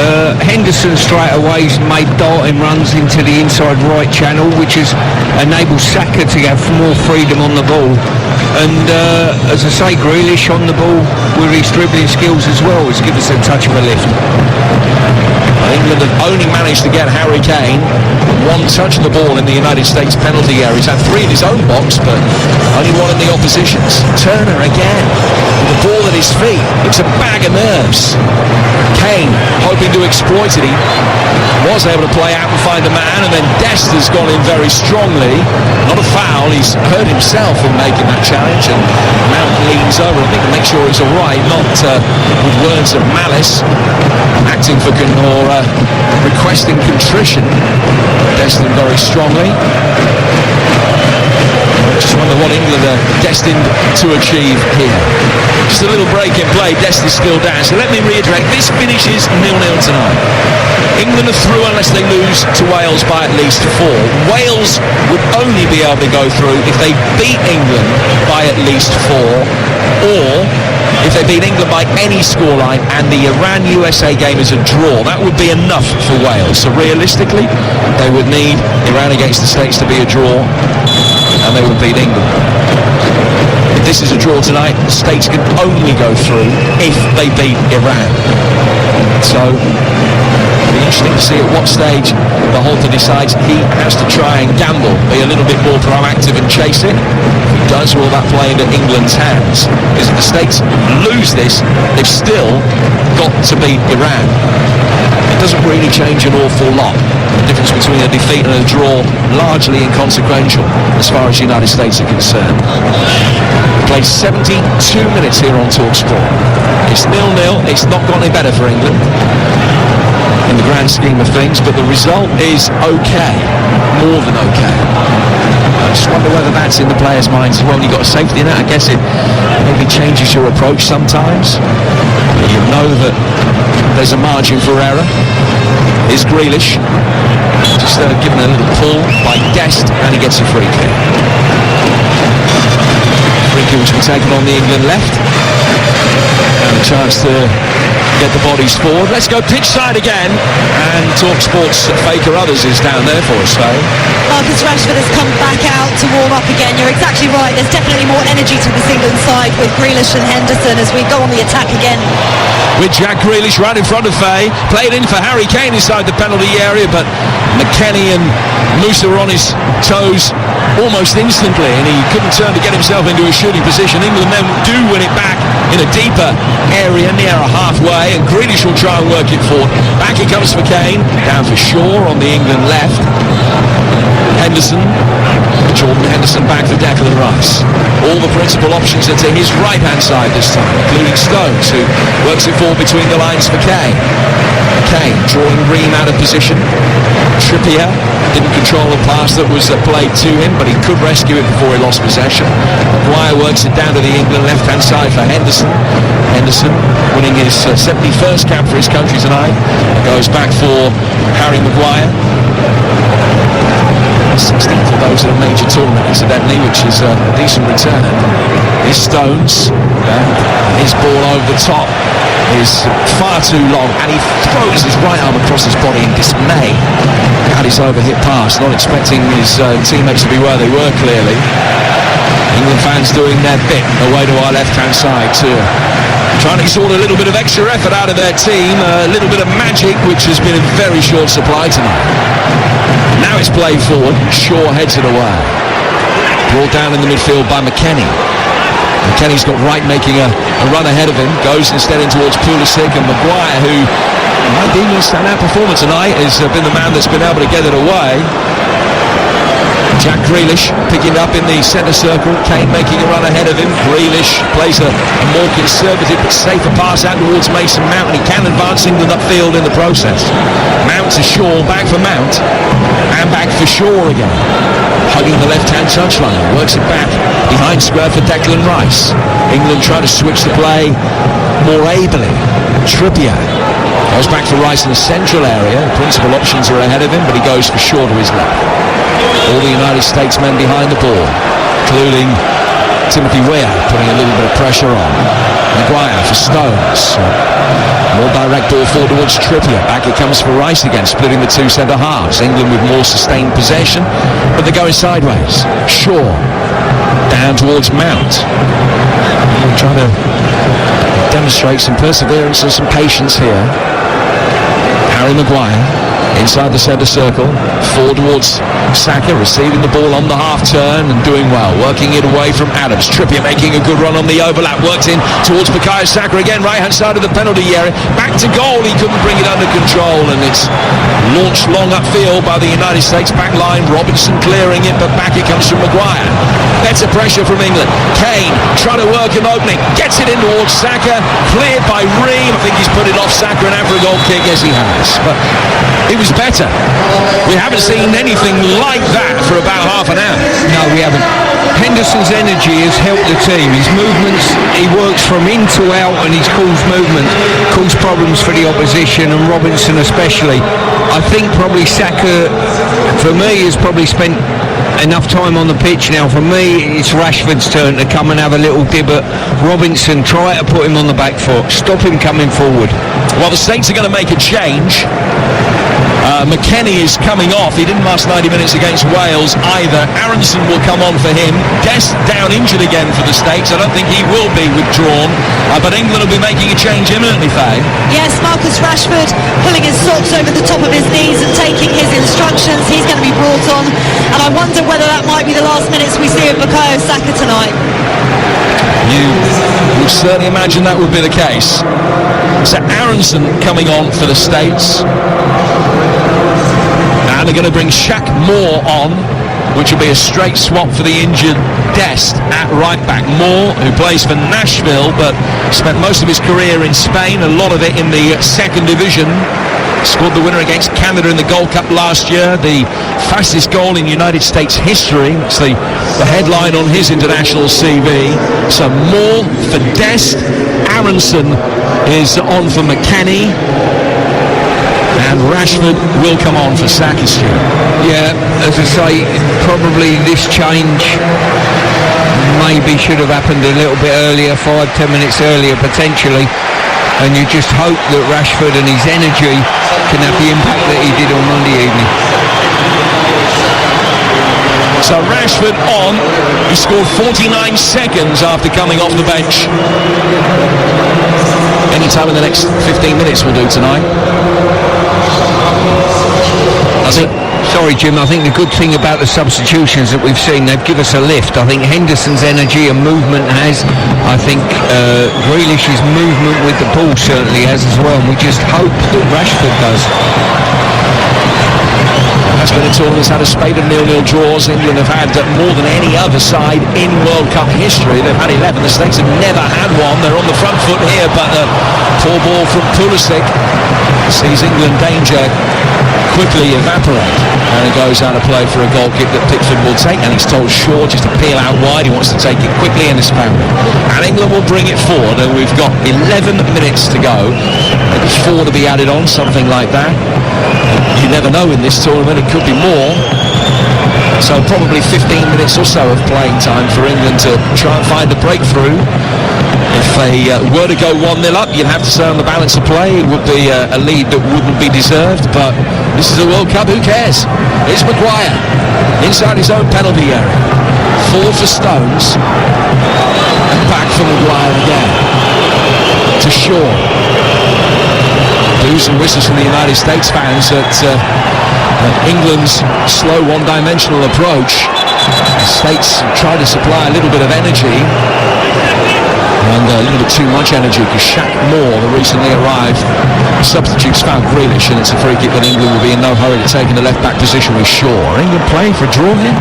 Henderson straight away made darting runs into the inside right channel, which has enabled Saka to have more freedom on the ball. And as I say, Grealish on the ball with his dribbling skills as well has given us a touch of a lift. England have only managed to get Harry Kane 1 touch of the ball in the United States penalty area. He's had 3 in his own box, but only 1 in the opposition's. Turner again, with the ball at his feet. It's a bag of nerves. Kane hoping to exploit it. He was able to play out and find a man, and then Dest has gone in very strongly. Not a foul, he's hurt himself in making that challenge, and Mount leans over, I think, to make sure he's all right, not with words of malice, acting for or requesting contrition. Destined very strongly. Just wonder what England are destined to achieve here. Just a little break in play. Dest is still down. So let me reiterate, this finishes 0-0 tonight. England are through unless they lose to Wales by at least 4. Wales would only be able to go through if they beat England by at least 4, or if they beat England by any scoreline and the Iran-USA game is a draw. That would be enough for Wales. So realistically, they would need Iran against the States to be a draw, and they would beat England. If this is a draw tonight, the States can only go through if they beat Iran. So it'll be interesting to see at what stage the halter decides he has to try and gamble, be a little bit more proactive and chase it. If he does, will that play into England's hands? Because if the States lose this, they've still got to beat Iran. It doesn't really change an awful lot. The difference between a defeat and a draw largely inconsequential as far as the United States are concerned. We played 72 minutes here on TalkSport. It's 0-0. It's not got any better for England in the grand scheme of things, but the result is okay, more than okay. I just wonder whether that's in the players' minds as well. You've got a safety net, I guess it maybe changes your approach sometimes. You know that there's a margin for error. Here's Grealish, just given a little pull by Dest, and he gets a free kick. Free kick which will be taken on the England left, and a chance to get the bodies forward. Let's go pitch side again, and Talk Sports Faker Others is down there for us, Faye. Marcus Rashford has come back out to warm up again. You're exactly right. There's definitely more energy to this England side with Grealish and Henderson as we go on the attack again. With Jack Grealish right in front of Faye, played in for Harry Kane inside the penalty area, but McKennie and Musa were on his toes almost instantly, and he couldn't turn to get himself into a shooting position. England then do win it back in a deeper area near a halfway, and Grealish will try and work it forward. Back it comes for Kane, down for Shaw on the England left. Jordan Henderson back for Declan Rice. All the principal options are to his right-hand side this time, including Stones, who works it forward between the lines for Kane. Kane drawing Ream out of position. Trippier didn't control the pass that was played to him, but he could rescue it before he lost possession. Maguire works it down to the England left-hand side for Henderson. Henderson winning his 71st cap for his country tonight. Goes back for Harry Maguire. 16th of those in a major tournament, incidentally, which is a decent return. His Stones, his ball over the top is far too long, and he throws his right arm across his body in dismay at his overhit pass, not expecting his teammates to be where they were, clearly. England fans doing their bit away to our left-hand side too, trying to extort a little bit of extra effort out of their team, a little bit of magic, which has been in very short supply tonight. Now it's played forward. Shaw heads it away. Brought down in the midfield by McKennie. McKennie's got Wright making a run ahead of him. Goes instead in towards Pulisic, and Maguire, who might be a standout performer tonight, has been the man that's been able to get it away. Jack Grealish picking up in the centre circle. Kane making a run ahead of him. Grealish plays a more conservative but safer pass out towards Mason Mount, and he can advance England upfield in the process. Mount to Shaw, back for Mount, and back for Shaw again. Hugging the left-hand touchline, works it back behind square for Declan Rice. England try to switch the play more ably. Trippier goes back for Rice in the central area. The principal options are ahead of him, but he goes for Shaw to his left. All the United States men behind the ball, including Timothy Weah, putting a little bit of pressure on. Maguire for Stones. More direct ball forward towards Trippier. Back it comes for Rice again, splitting the two centre halves. England with more sustained possession, but they're going sideways. Shaw down towards Mount. Trying to demonstrate some perseverance and some patience here. Harry Maguire inside the centre circle, forward towards Saka, receiving the ball on the half turn and doing well, working it away from Adams. Trippier making a good run on the overlap, worked in towards Bukayo Saka again, right hand side of the penalty area, back to goal. He couldn't bring it under control, and it's launched long upfield by the United States back line. Robinson clearing it, but back it comes from Maguire. Better pressure from England. Kane trying to work an opening, gets it in towards Saka, cleared by Ream. I think he's put it off Saka and out for a goal kick. Yes, he has, but it was better. We haven't seen anything like that for about half an hour. No, we haven't. Henderson's energy has helped the team. His movements, he works from in to out, and he's caused movement, caused problems for the opposition, and Robinson especially. I think probably Saka, for me, has probably spent enough time on the pitch now. For me, it's Rashford's turn to come and have a little dib at Robinson, try to put him on the back foot, stop him coming forward. Well, the Saints are going to make a change. McKennie is coming off. He didn't last 90 minutes against Wales either. Aronson will come on for him. Dest down injured again for the States. I don't think he will be withdrawn, but England will be making a change imminently, Faye. Yes, Marcus Rashford pulling his socks over the top of his knees and taking his instructions. He's going to be brought on, and I wonder whether that might be the last minutes we see of Bukayo Saka tonight. You would certainly imagine that would be the case. So Aronson coming on for the States. And they're going to bring Shaq Moore on, which will be a straight swap for the injured Dest at right back. Moore, who plays for Nashville, but spent most of his career in Spain, a lot of it in the second division. Scored the winner against Canada in the Gold Cup last year, the fastest goal in United States history. That's the headline on his international CV. So Moore for Dest. Aronson is on for McKennie. And Rashford will come on for Saka. Yeah, as I say, probably this change maybe should have happened a little bit earlier, 5-10 minutes earlier potentially. and you just hope that Rashford and his energy can have the impact that he did on Monday evening. So Rashford on, he scored 49 seconds after coming off the bench. Any time in the next 15 minutes will do tonight. Sorry, Jim, I think the good thing about the substitutions that we've seen, they've given us a lift. I think Henderson's energy and movement has. I think Grealish's movement with the ball certainly has as well. And we just hope that Rashford does. That's been a tournament that's had a spate of 0-0 draws. England have had more than any other side in World Cup history. They've had 11. The States have never had one. They're on the front foot here, but a poor ball from Pulisic sees England danger quickly evaporate, and it goes out of play for a goal kick that Pickford will take, and he's told Shaw just to peel out wide. He wants to take it quickly and it's found, and England will bring it forward, and we've got 11 minutes to go, maybe 4 to be added on, something like that. You never know in this tournament, it could be more. So probably 15 minutes or so of playing time for England to try and find a breakthrough. If they were to go 1-0 up, you'd have to say on the balance of play it would be a lead that wouldn't be deserved, but this is a World Cup, who cares? Here's Maguire inside his own penalty area, 4 for Stones, and back for Maguire again to Shaw. Boos and whistles from the United States fans at England's slow one-dimensional approach. The States try to supply a little bit of energy, and a little bit too much energy, because Shaq Moore, the recently arrived substitutes, found Grealish, and it's a free kick that England will be in no hurry to take in the left back position with Shaw. Are England playing for a draw here?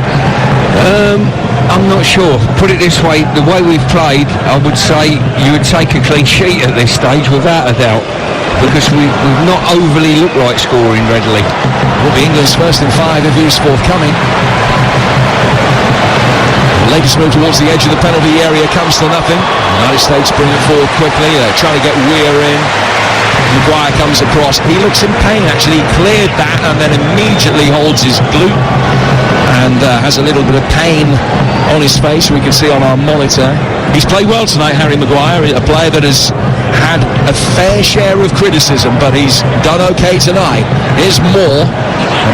I'm not sure. Put it this way, the way we've played, I would say you would take a clean sheet at this stage without a doubt, because we've not overly looked like scoring readily. Will be England's first in 5 if he's forthcoming. The latest move towards the edge of the penalty area comes to nothing. The United States bring it forward quickly. They're trying to get Weir in. Maguire comes across. He looks in pain, actually. He cleared that and then immediately holds his glute and has a little bit of pain on his face, we can see on our monitor. He's played well tonight, Harry Maguire, a player that has had a fair share of criticism, but he's done okay tonight. Here's Moore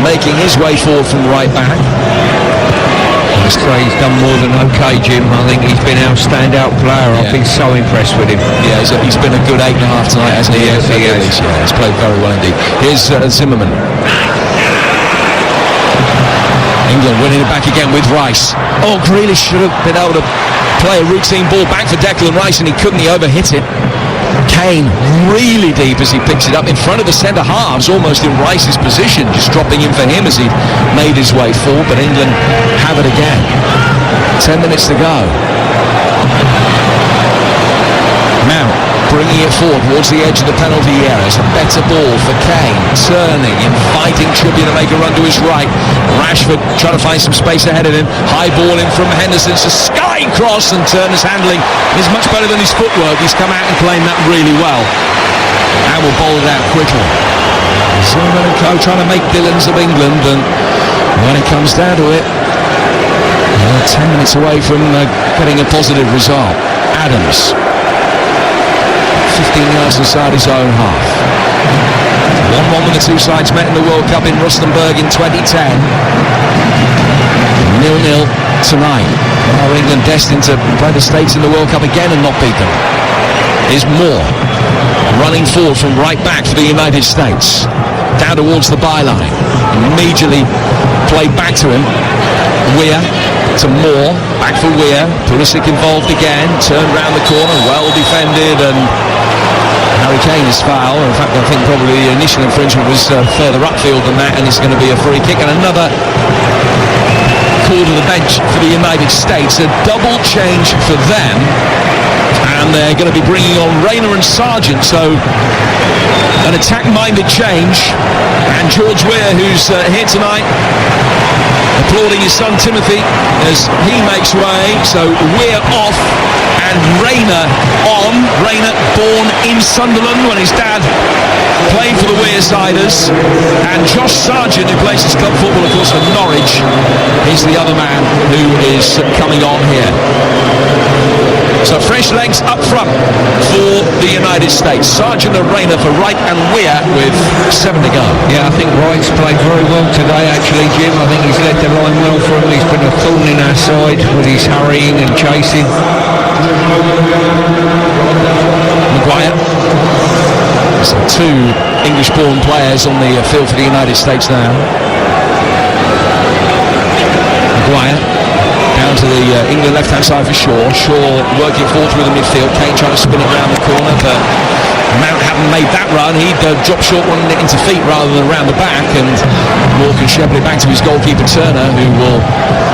making his way forward from right back. I say he's done more than okay, Jim. I think he's been our standout player. I've been so impressed with him. Yeah, he's been a good 8.5 tonight, hasn't he? Yes, he has. Yeah, he's played very well indeed. Here's Zimmerman. England winning it back again with Rice. Oh, Grealish should have been able to play a routine ball back for Declan Rice, and he couldn't. He overhit it. Kane really deep as he picks it up in front of the centre halves, almost in Rice's position, just dropping in for him as he made his way forward, but England have it again. 10 minutes to go. Mount bringing it forward towards the edge of the penalty area. It's a better ball for Kane, turning, inviting Trippier to make a run to his right. Rashford trying to find some space ahead of him. High ball in from Henderson. It's a sky cross, and Turner's handling is much better than his footwork. He's come out and claimed that really well, and will bowl it out quickly. Zimmerman and co trying to make villains of England, and when it comes down to it, 10 minutes away from getting a positive result. Adams, 15 yards inside his own half. 1-1 when the two sides met in the World Cup in Rustenburg in 2010. 0-0 tonight. Are England destined to play the States in the World Cup again and not beat them? Is Moore running forward from right back for the United States, down towards the byline. Immediately played back to him. Weir to Moore, back for Weir. Pulisic involved again, turned round the corner, well defended, and Harry Kane is foul. In fact, I think probably the initial infringement was further upfield than that, and it's going to be a free kick. And another call to the bench for the United States, a double change for them, and they're going to be bringing on Rayner and Sargent. So an attack-minded change, and George Weir, who's here tonight, applauding his son Timothy as he makes way. So Weir off and Rayner on. Rayner born in Sunderland when his dad played for the Weirsiders, and Josh Sargent, who plays his club football of course for Norwich, is the other man who is coming on here. So fresh English legs up front for the United States. Sargent and Rayner for Wright and Weir with 7 to go. Yeah, I think Wright's played very well today, actually, Jim. I think he's led the line well for him. He's been a thorn in our side with his hurrying and chasing. Maguire. So 2 English-born players on the field for the United States now. Maguire down to the England left-hand side for Shaw. Shaw working forward through the midfield. Kane trying to spin it around the corner, but Mount hadn't made that run. He'd drop short one into feet rather than around the back, and Moore can shepherd it back to his goalkeeper Turner, who will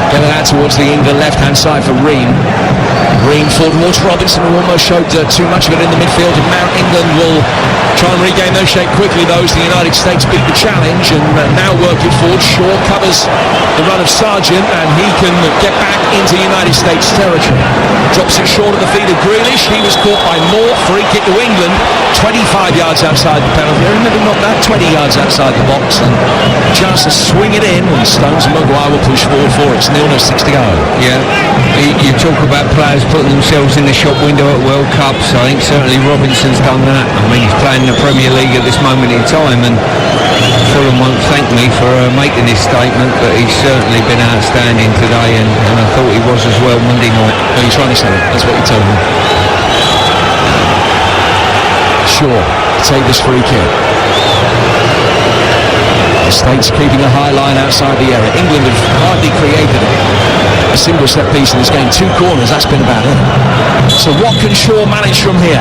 get it out towards the England left-hand side for Ream. Ream forward towards Robinson, who almost showed too much of it in the midfield, and Mount. England will try and regain their shape quickly, though, as the United States beat the challenge, and now working forward. Shaw covers the run of Sargent, and he can get back into United States territory. Drops it short at the feet of Grealish. He was caught by Moore. Free kick to England, 25 yards outside the penalty area. Maybe not that, 20 yards outside the box, and chance to swing it in when Stones and Maguire will push forward for it. It's 0-0, 6 to go. Yeah, you talk about players putting themselves in the shop window at World Cups. I think certainly Robinson's done that. I mean, he's playing in the Premier League at this moment in time, and Fulham won't thank me for making this statement, but he's certainly been outstanding today, and I thought he was as well Monday night. Oh, he's trying to say it. That's what you told me. Shaw take this free kick. The States keeping a high line outside the area. England have hardly created a single set piece in this game. 2 corners, that's been about it. So what can Shaw manage from here?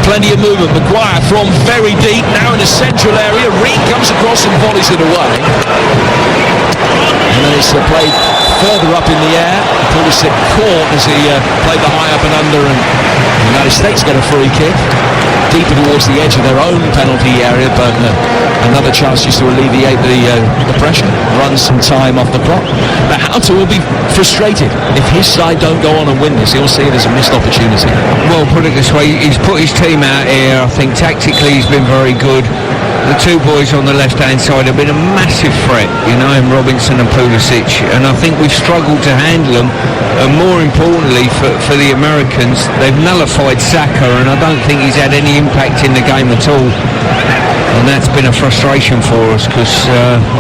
Plenty of movement. Maguire from very deep, now in the central area. Reed comes across and volleys it away. And then it's played further up in the air. Pulisic caught as he played the high up and under, and the United States get a free kick deeper towards the edge of their own penalty area, but another chance just to alleviate the pressure, run some time off the clock. But Houghton will be frustrated if his side don't go on and win this. He'll see it as a missed opportunity. Well, put it this way, he's put his team out here. I think tactically he's been very good. The 2 boys on the left-hand side have been a massive threat, you know, in Robinson and Pulisic, and I think we've struggled to handle them, and more importantly for the Americans, they've nullified Saka, and I don't think he's had any impact in the game at all, and that's been a frustration for us, because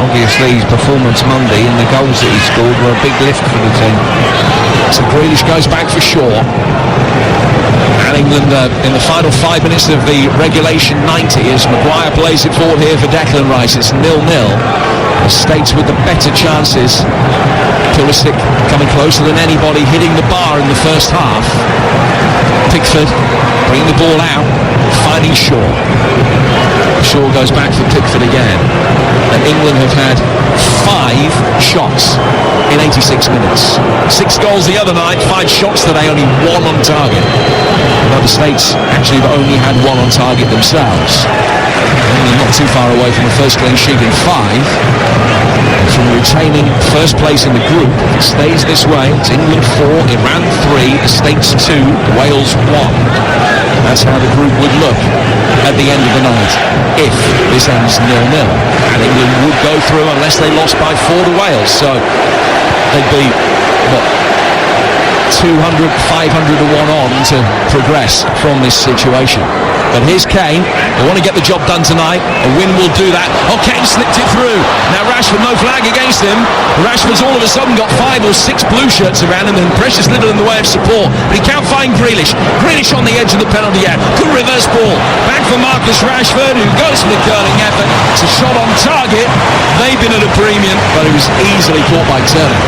obviously his performance Monday and the goals that he scored were a big lift for the team. So Grealish goes back for Shaw. And England in the final 5 minutes of the regulation 90 as Maguire plays it forward here for Declan Rice. It's 0-0. The States with the better chances. Pulisic coming closer than anybody, hitting the bar in the first half. Pickford bringing the ball out, finding Shaw. Shaw goes back for Pickford again. And England have had 5 shots in 86 minutes. 6 goals the other night, 5 shots today, only 1 on target. Although the States actually have only had 1 on target themselves. England not too far away from the first clean sheet in 5. And from retaining first place in the group, if it stays this way, it's England 4, Iran 3, the States 2, Wales 1. That's how the group would look at the end of the night if this ends 0-0. And England would go through unless they lost by 4 to Wales. So they'd be, 200, 500 to 1 on to progress from this situation. But here's Kane. They want to get the job done tonight. A win will do that. Oh, Kane slipped it through. Now Rashford, no flag against him. Rashford's all of a sudden got 5 or 6 blue shirts around him and precious little in the way of support. But he can't find Grealish. Grealish on the edge of the penalty area. Good reverse ball. Back for Marcus Rashford, who goes for the curling effort. It's a shot on target. They've been at a premium, but it was easily caught by Turner.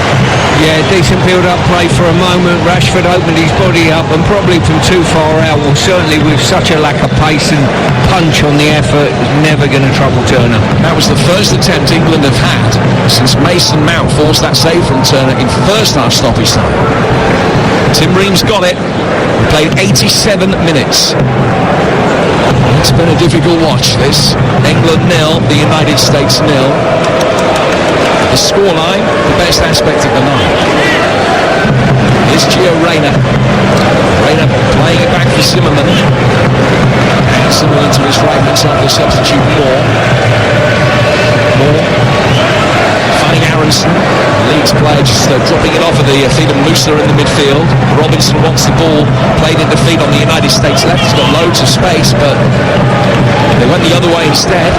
Yeah, decent build-up play for a moment. Rashford opened his body up, and probably from too far out, well, certainly with such a lack of pace and punch on the effort, never going to trouble Turner. That was the first attempt England have had since Mason Mount forced that save from Turner in first half stoppage time. Tim Ream's got it. He played 87 minutes. It's been a difficult watch, this. England 0, the United States 0. The scoreline, the best aspect of the night. Here's Gio Reyna. Reyna playing it back for Zimmerman. And Zimmerman to his right hand side, the substitute Moore. Moore finding out Aronson, Leeds player, just dropping it off at the feet of Musa in the midfield. Robinson wants the ball played in defeat on the United States left. He's got loads of space, but they went the other way instead.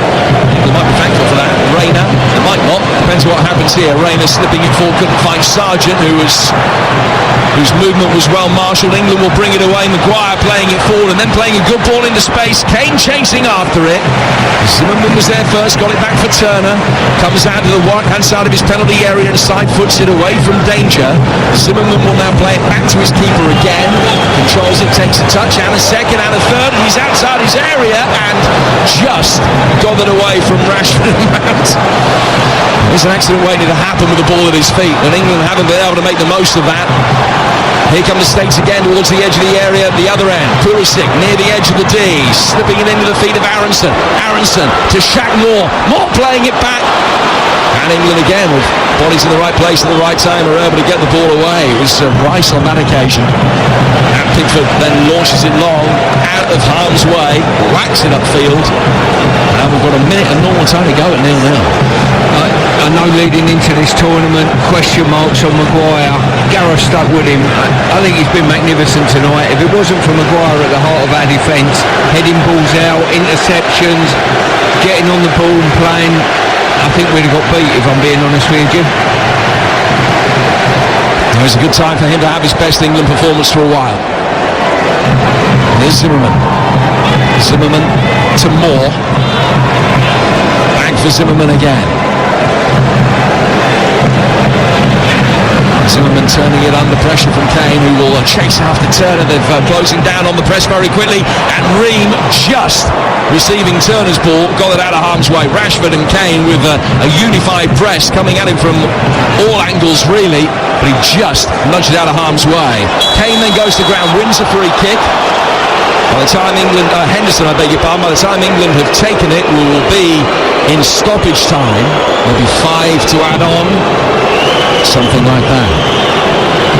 They might be thankful for that. Rayner, they might not. Depends what happens here. Rayner slipping it forward, couldn't find Sargent, whose movement was well marshalled. England will bring it away. Maguire playing it forward and then playing a good ball into space. Kane chasing after it. Zimmerman was there first, got it back for Turner. Comes out to the right-hand side of his penalty area and side-foots it away from danger. Zimmerman will now play it back to his keeper again. Controls it, takes a touch, and a second, and a third, and he's outside his area and just got it away from Rashford and Mount. There's an accident waiting to happen with the ball at his feet, and England haven't been able to make the most of that. Here come the States again towards the edge of the area at the other end. Pulisic near the edge of the D, slipping it into the feet of Aronson. Aronson to Shaq Moore. Moore playing it back. And England again with bodies in the right place at the right time are able to get the ball away. It was Rice on that occasion. And Pickford then launches it long, out of harm's way, whacks it upfield. And we've got a minute and normal time to go at 0-0. I know leading into this tournament, question marks on Maguire. Gareth stuck with him. I think he's been magnificent tonight. If it wasn't for Maguire at the heart of our defence, heading balls out, interceptions, getting on the ball and playing, I think we'd have got beat, if I'm being honest with you, Jim. It was a good time for him to have his best England performance for a while. Here's Zimmerman. Zimmerman to Moore. Back for Zimmerman again. Zimmerman turning it under pressure from Kane, who will chase after Turner. They're closing down on the press very quickly, and Ream just receiving Turner's ball, got it out of harm's way. Rashford and Kane with a unified press coming at him from all angles really, but he just nudged it out of harm's way. Kane then goes to ground, wins a free kick. By the time Henderson, I beg your pardon, by the time England have taken it, we will be in stoppage time. Maybe 5 to add on. Something like that.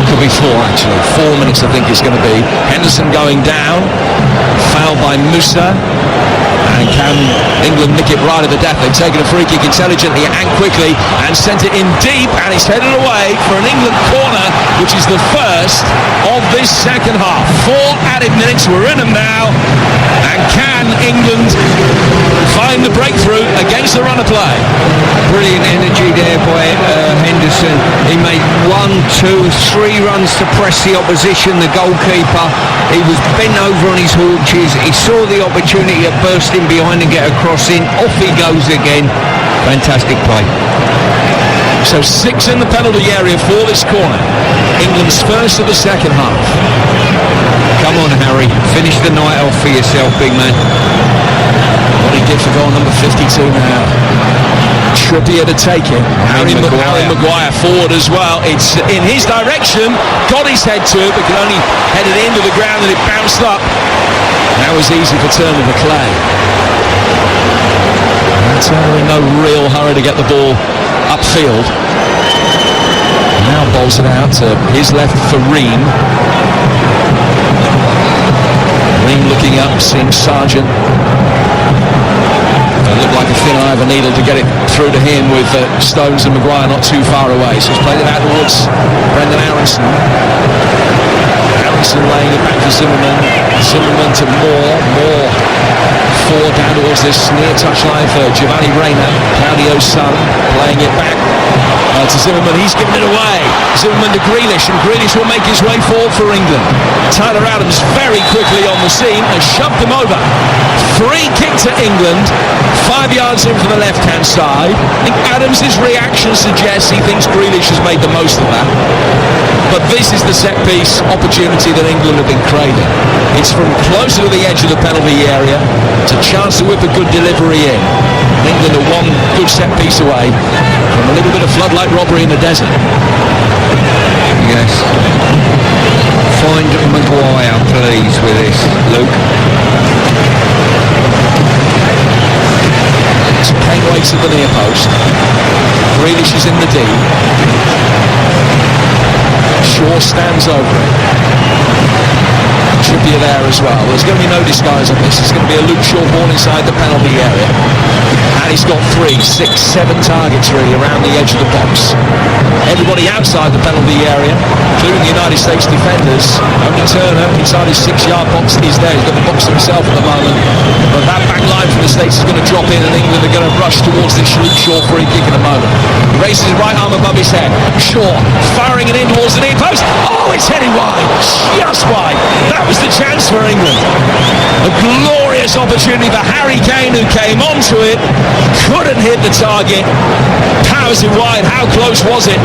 It could be 4 actually. 4 minutes I think it's going to be. Henderson going down. Fouled by Musa. And can England nick it right at the death? They've taken a free kick intelligently and quickly and sent it in deep, and it's headed away for an England corner, which is the first of this second half. 4 added minutes, we're in them now. And can England find the breakthrough against the run of play? Brilliant energy there by Henderson. He made 1, 2, 3 runs to press the opposition, the goalkeeper. He was bent over on his haunches. He saw the opportunity to burst in behind and get a cross in. Off he goes again. Fantastic play. So 6 in the penalty area for this corner. England's first of the second half. Come on, Harry. Finish the night off for yourself, big man. What he did for goal number 52 now. Trippier to take it. Harry Maguire forward as well. It's in his direction. Got his head to it, but could only head it into the ground and it bounced up. That was easy for Turner to clay. Turner in no real hurry to get the ball upfield. Now bowls it out to his left for Ream. Ream looking up, seeing Sargent. It looked like a thin eye of a needle to get it through to him with Stones and Maguire not too far away. So he's played it out towards Brendan Aronson. Aronson laying it back to Zimmerman. Zimmerman to Moore. 4 down towards this near touchline for Giovanni Reyna. Claudio's son playing it back to Zimmerman. He's given it away. Zimmerman to Grealish, and Grealish will make his way forward for England. Tyler Adams very quickly on the scene and shoved them over. Free kick to England. 5 yards in from the left-hand side. I think Adams' reaction suggests he thinks Grealish has made the most of that. But this is the set-piece opportunity that England have been craving. It's from closer to the edge of the penalty area. It's a chance to whip a good delivery in. England are one good set-piece away from a little bit of floodlight robbery in the desert. Yes. Find Maguire, please, with this, Luke. So Kane waits at the near post. Grealish is in the D. Shaw stands over it. Trippier there as well. There's going to be no disguise on this. It's going to be a Luke Shaw ball inside the penalty area. And he's got 3, 6, 7 targets really around the edge of the box. Everybody outside the penalty area, including the United States defenders. Only Turner inside his 6-yard box is there. He's got the box himself at the moment. But that back line from the States is going to drop in, and England are going to rush towards this Shaw free kick in a moment. He raises his right arm above his head. Shaw firing it in towards the near post. Oh, it's heading wide. Just wide. That was the chance for England. A glorious opportunity for Harry Kane, who came onto it. Couldn't hit the target. Powers it wide. How close was it?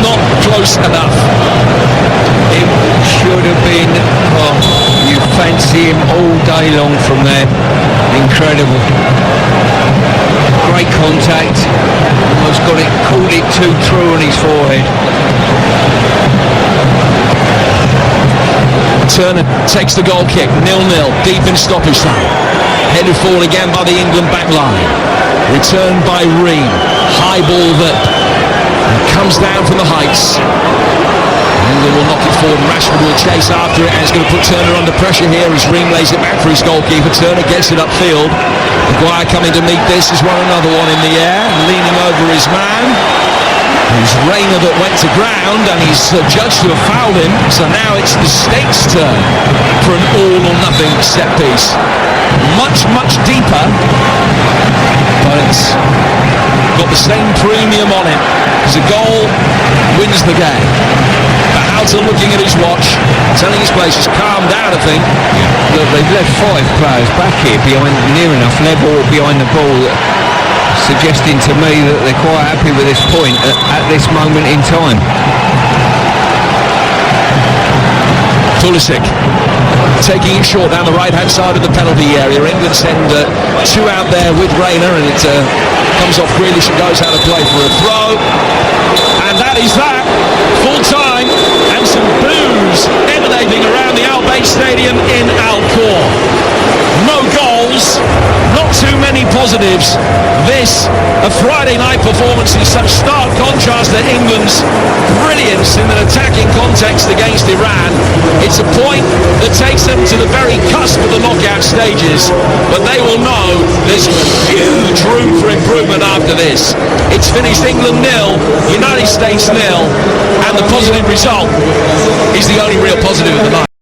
Not close enough. It should have been, well, you fancy him all day long from there. Incredible. Great contact. Almost caught it too true on his forehead. Turner takes the goal kick, 0-0, deep in stoppage time. Headed forward again by the England back line. Returned by Ream. High ball that comes down from the heights. England will knock it forward, and Rashford will chase after it, and it's going to put Turner under pressure here as Ream lays it back for his goalkeeper. Turner gets it upfield. Maguire coming to meet this, has won another one in the air, leaning over his man. It's Rayner that went to ground, and he's judged to have fouled him, so now it's the States' turn for an all-or-nothing set piece. Much, much deeper, but it's got the same premium on it, because a goal wins the game. Houghton looking at his watch, telling his players to calm down, I think. Look, they've left 5 players back here behind, near enough level behind the ball, suggesting to me that they're quite happy with this point at this moment in time. Pulisic taking it short down the right-hand side of the penalty area. England send 2 out there with Rayner, and it comes off Grealish and goes out of play for a throw. And that is that. Full time, and some boos emanating around the Al Bayt Stadium in Al Khor. No goals, not too many positives. This, a Friday night performance in such stark contrast to England's brilliance in an attacking context against Iran. It's a point that takes them to the very cusp of the knockout stages, but they will know there's huge room for improvement after this. It's finished England 0, United States 0, and the positive result is the only real positive of the night.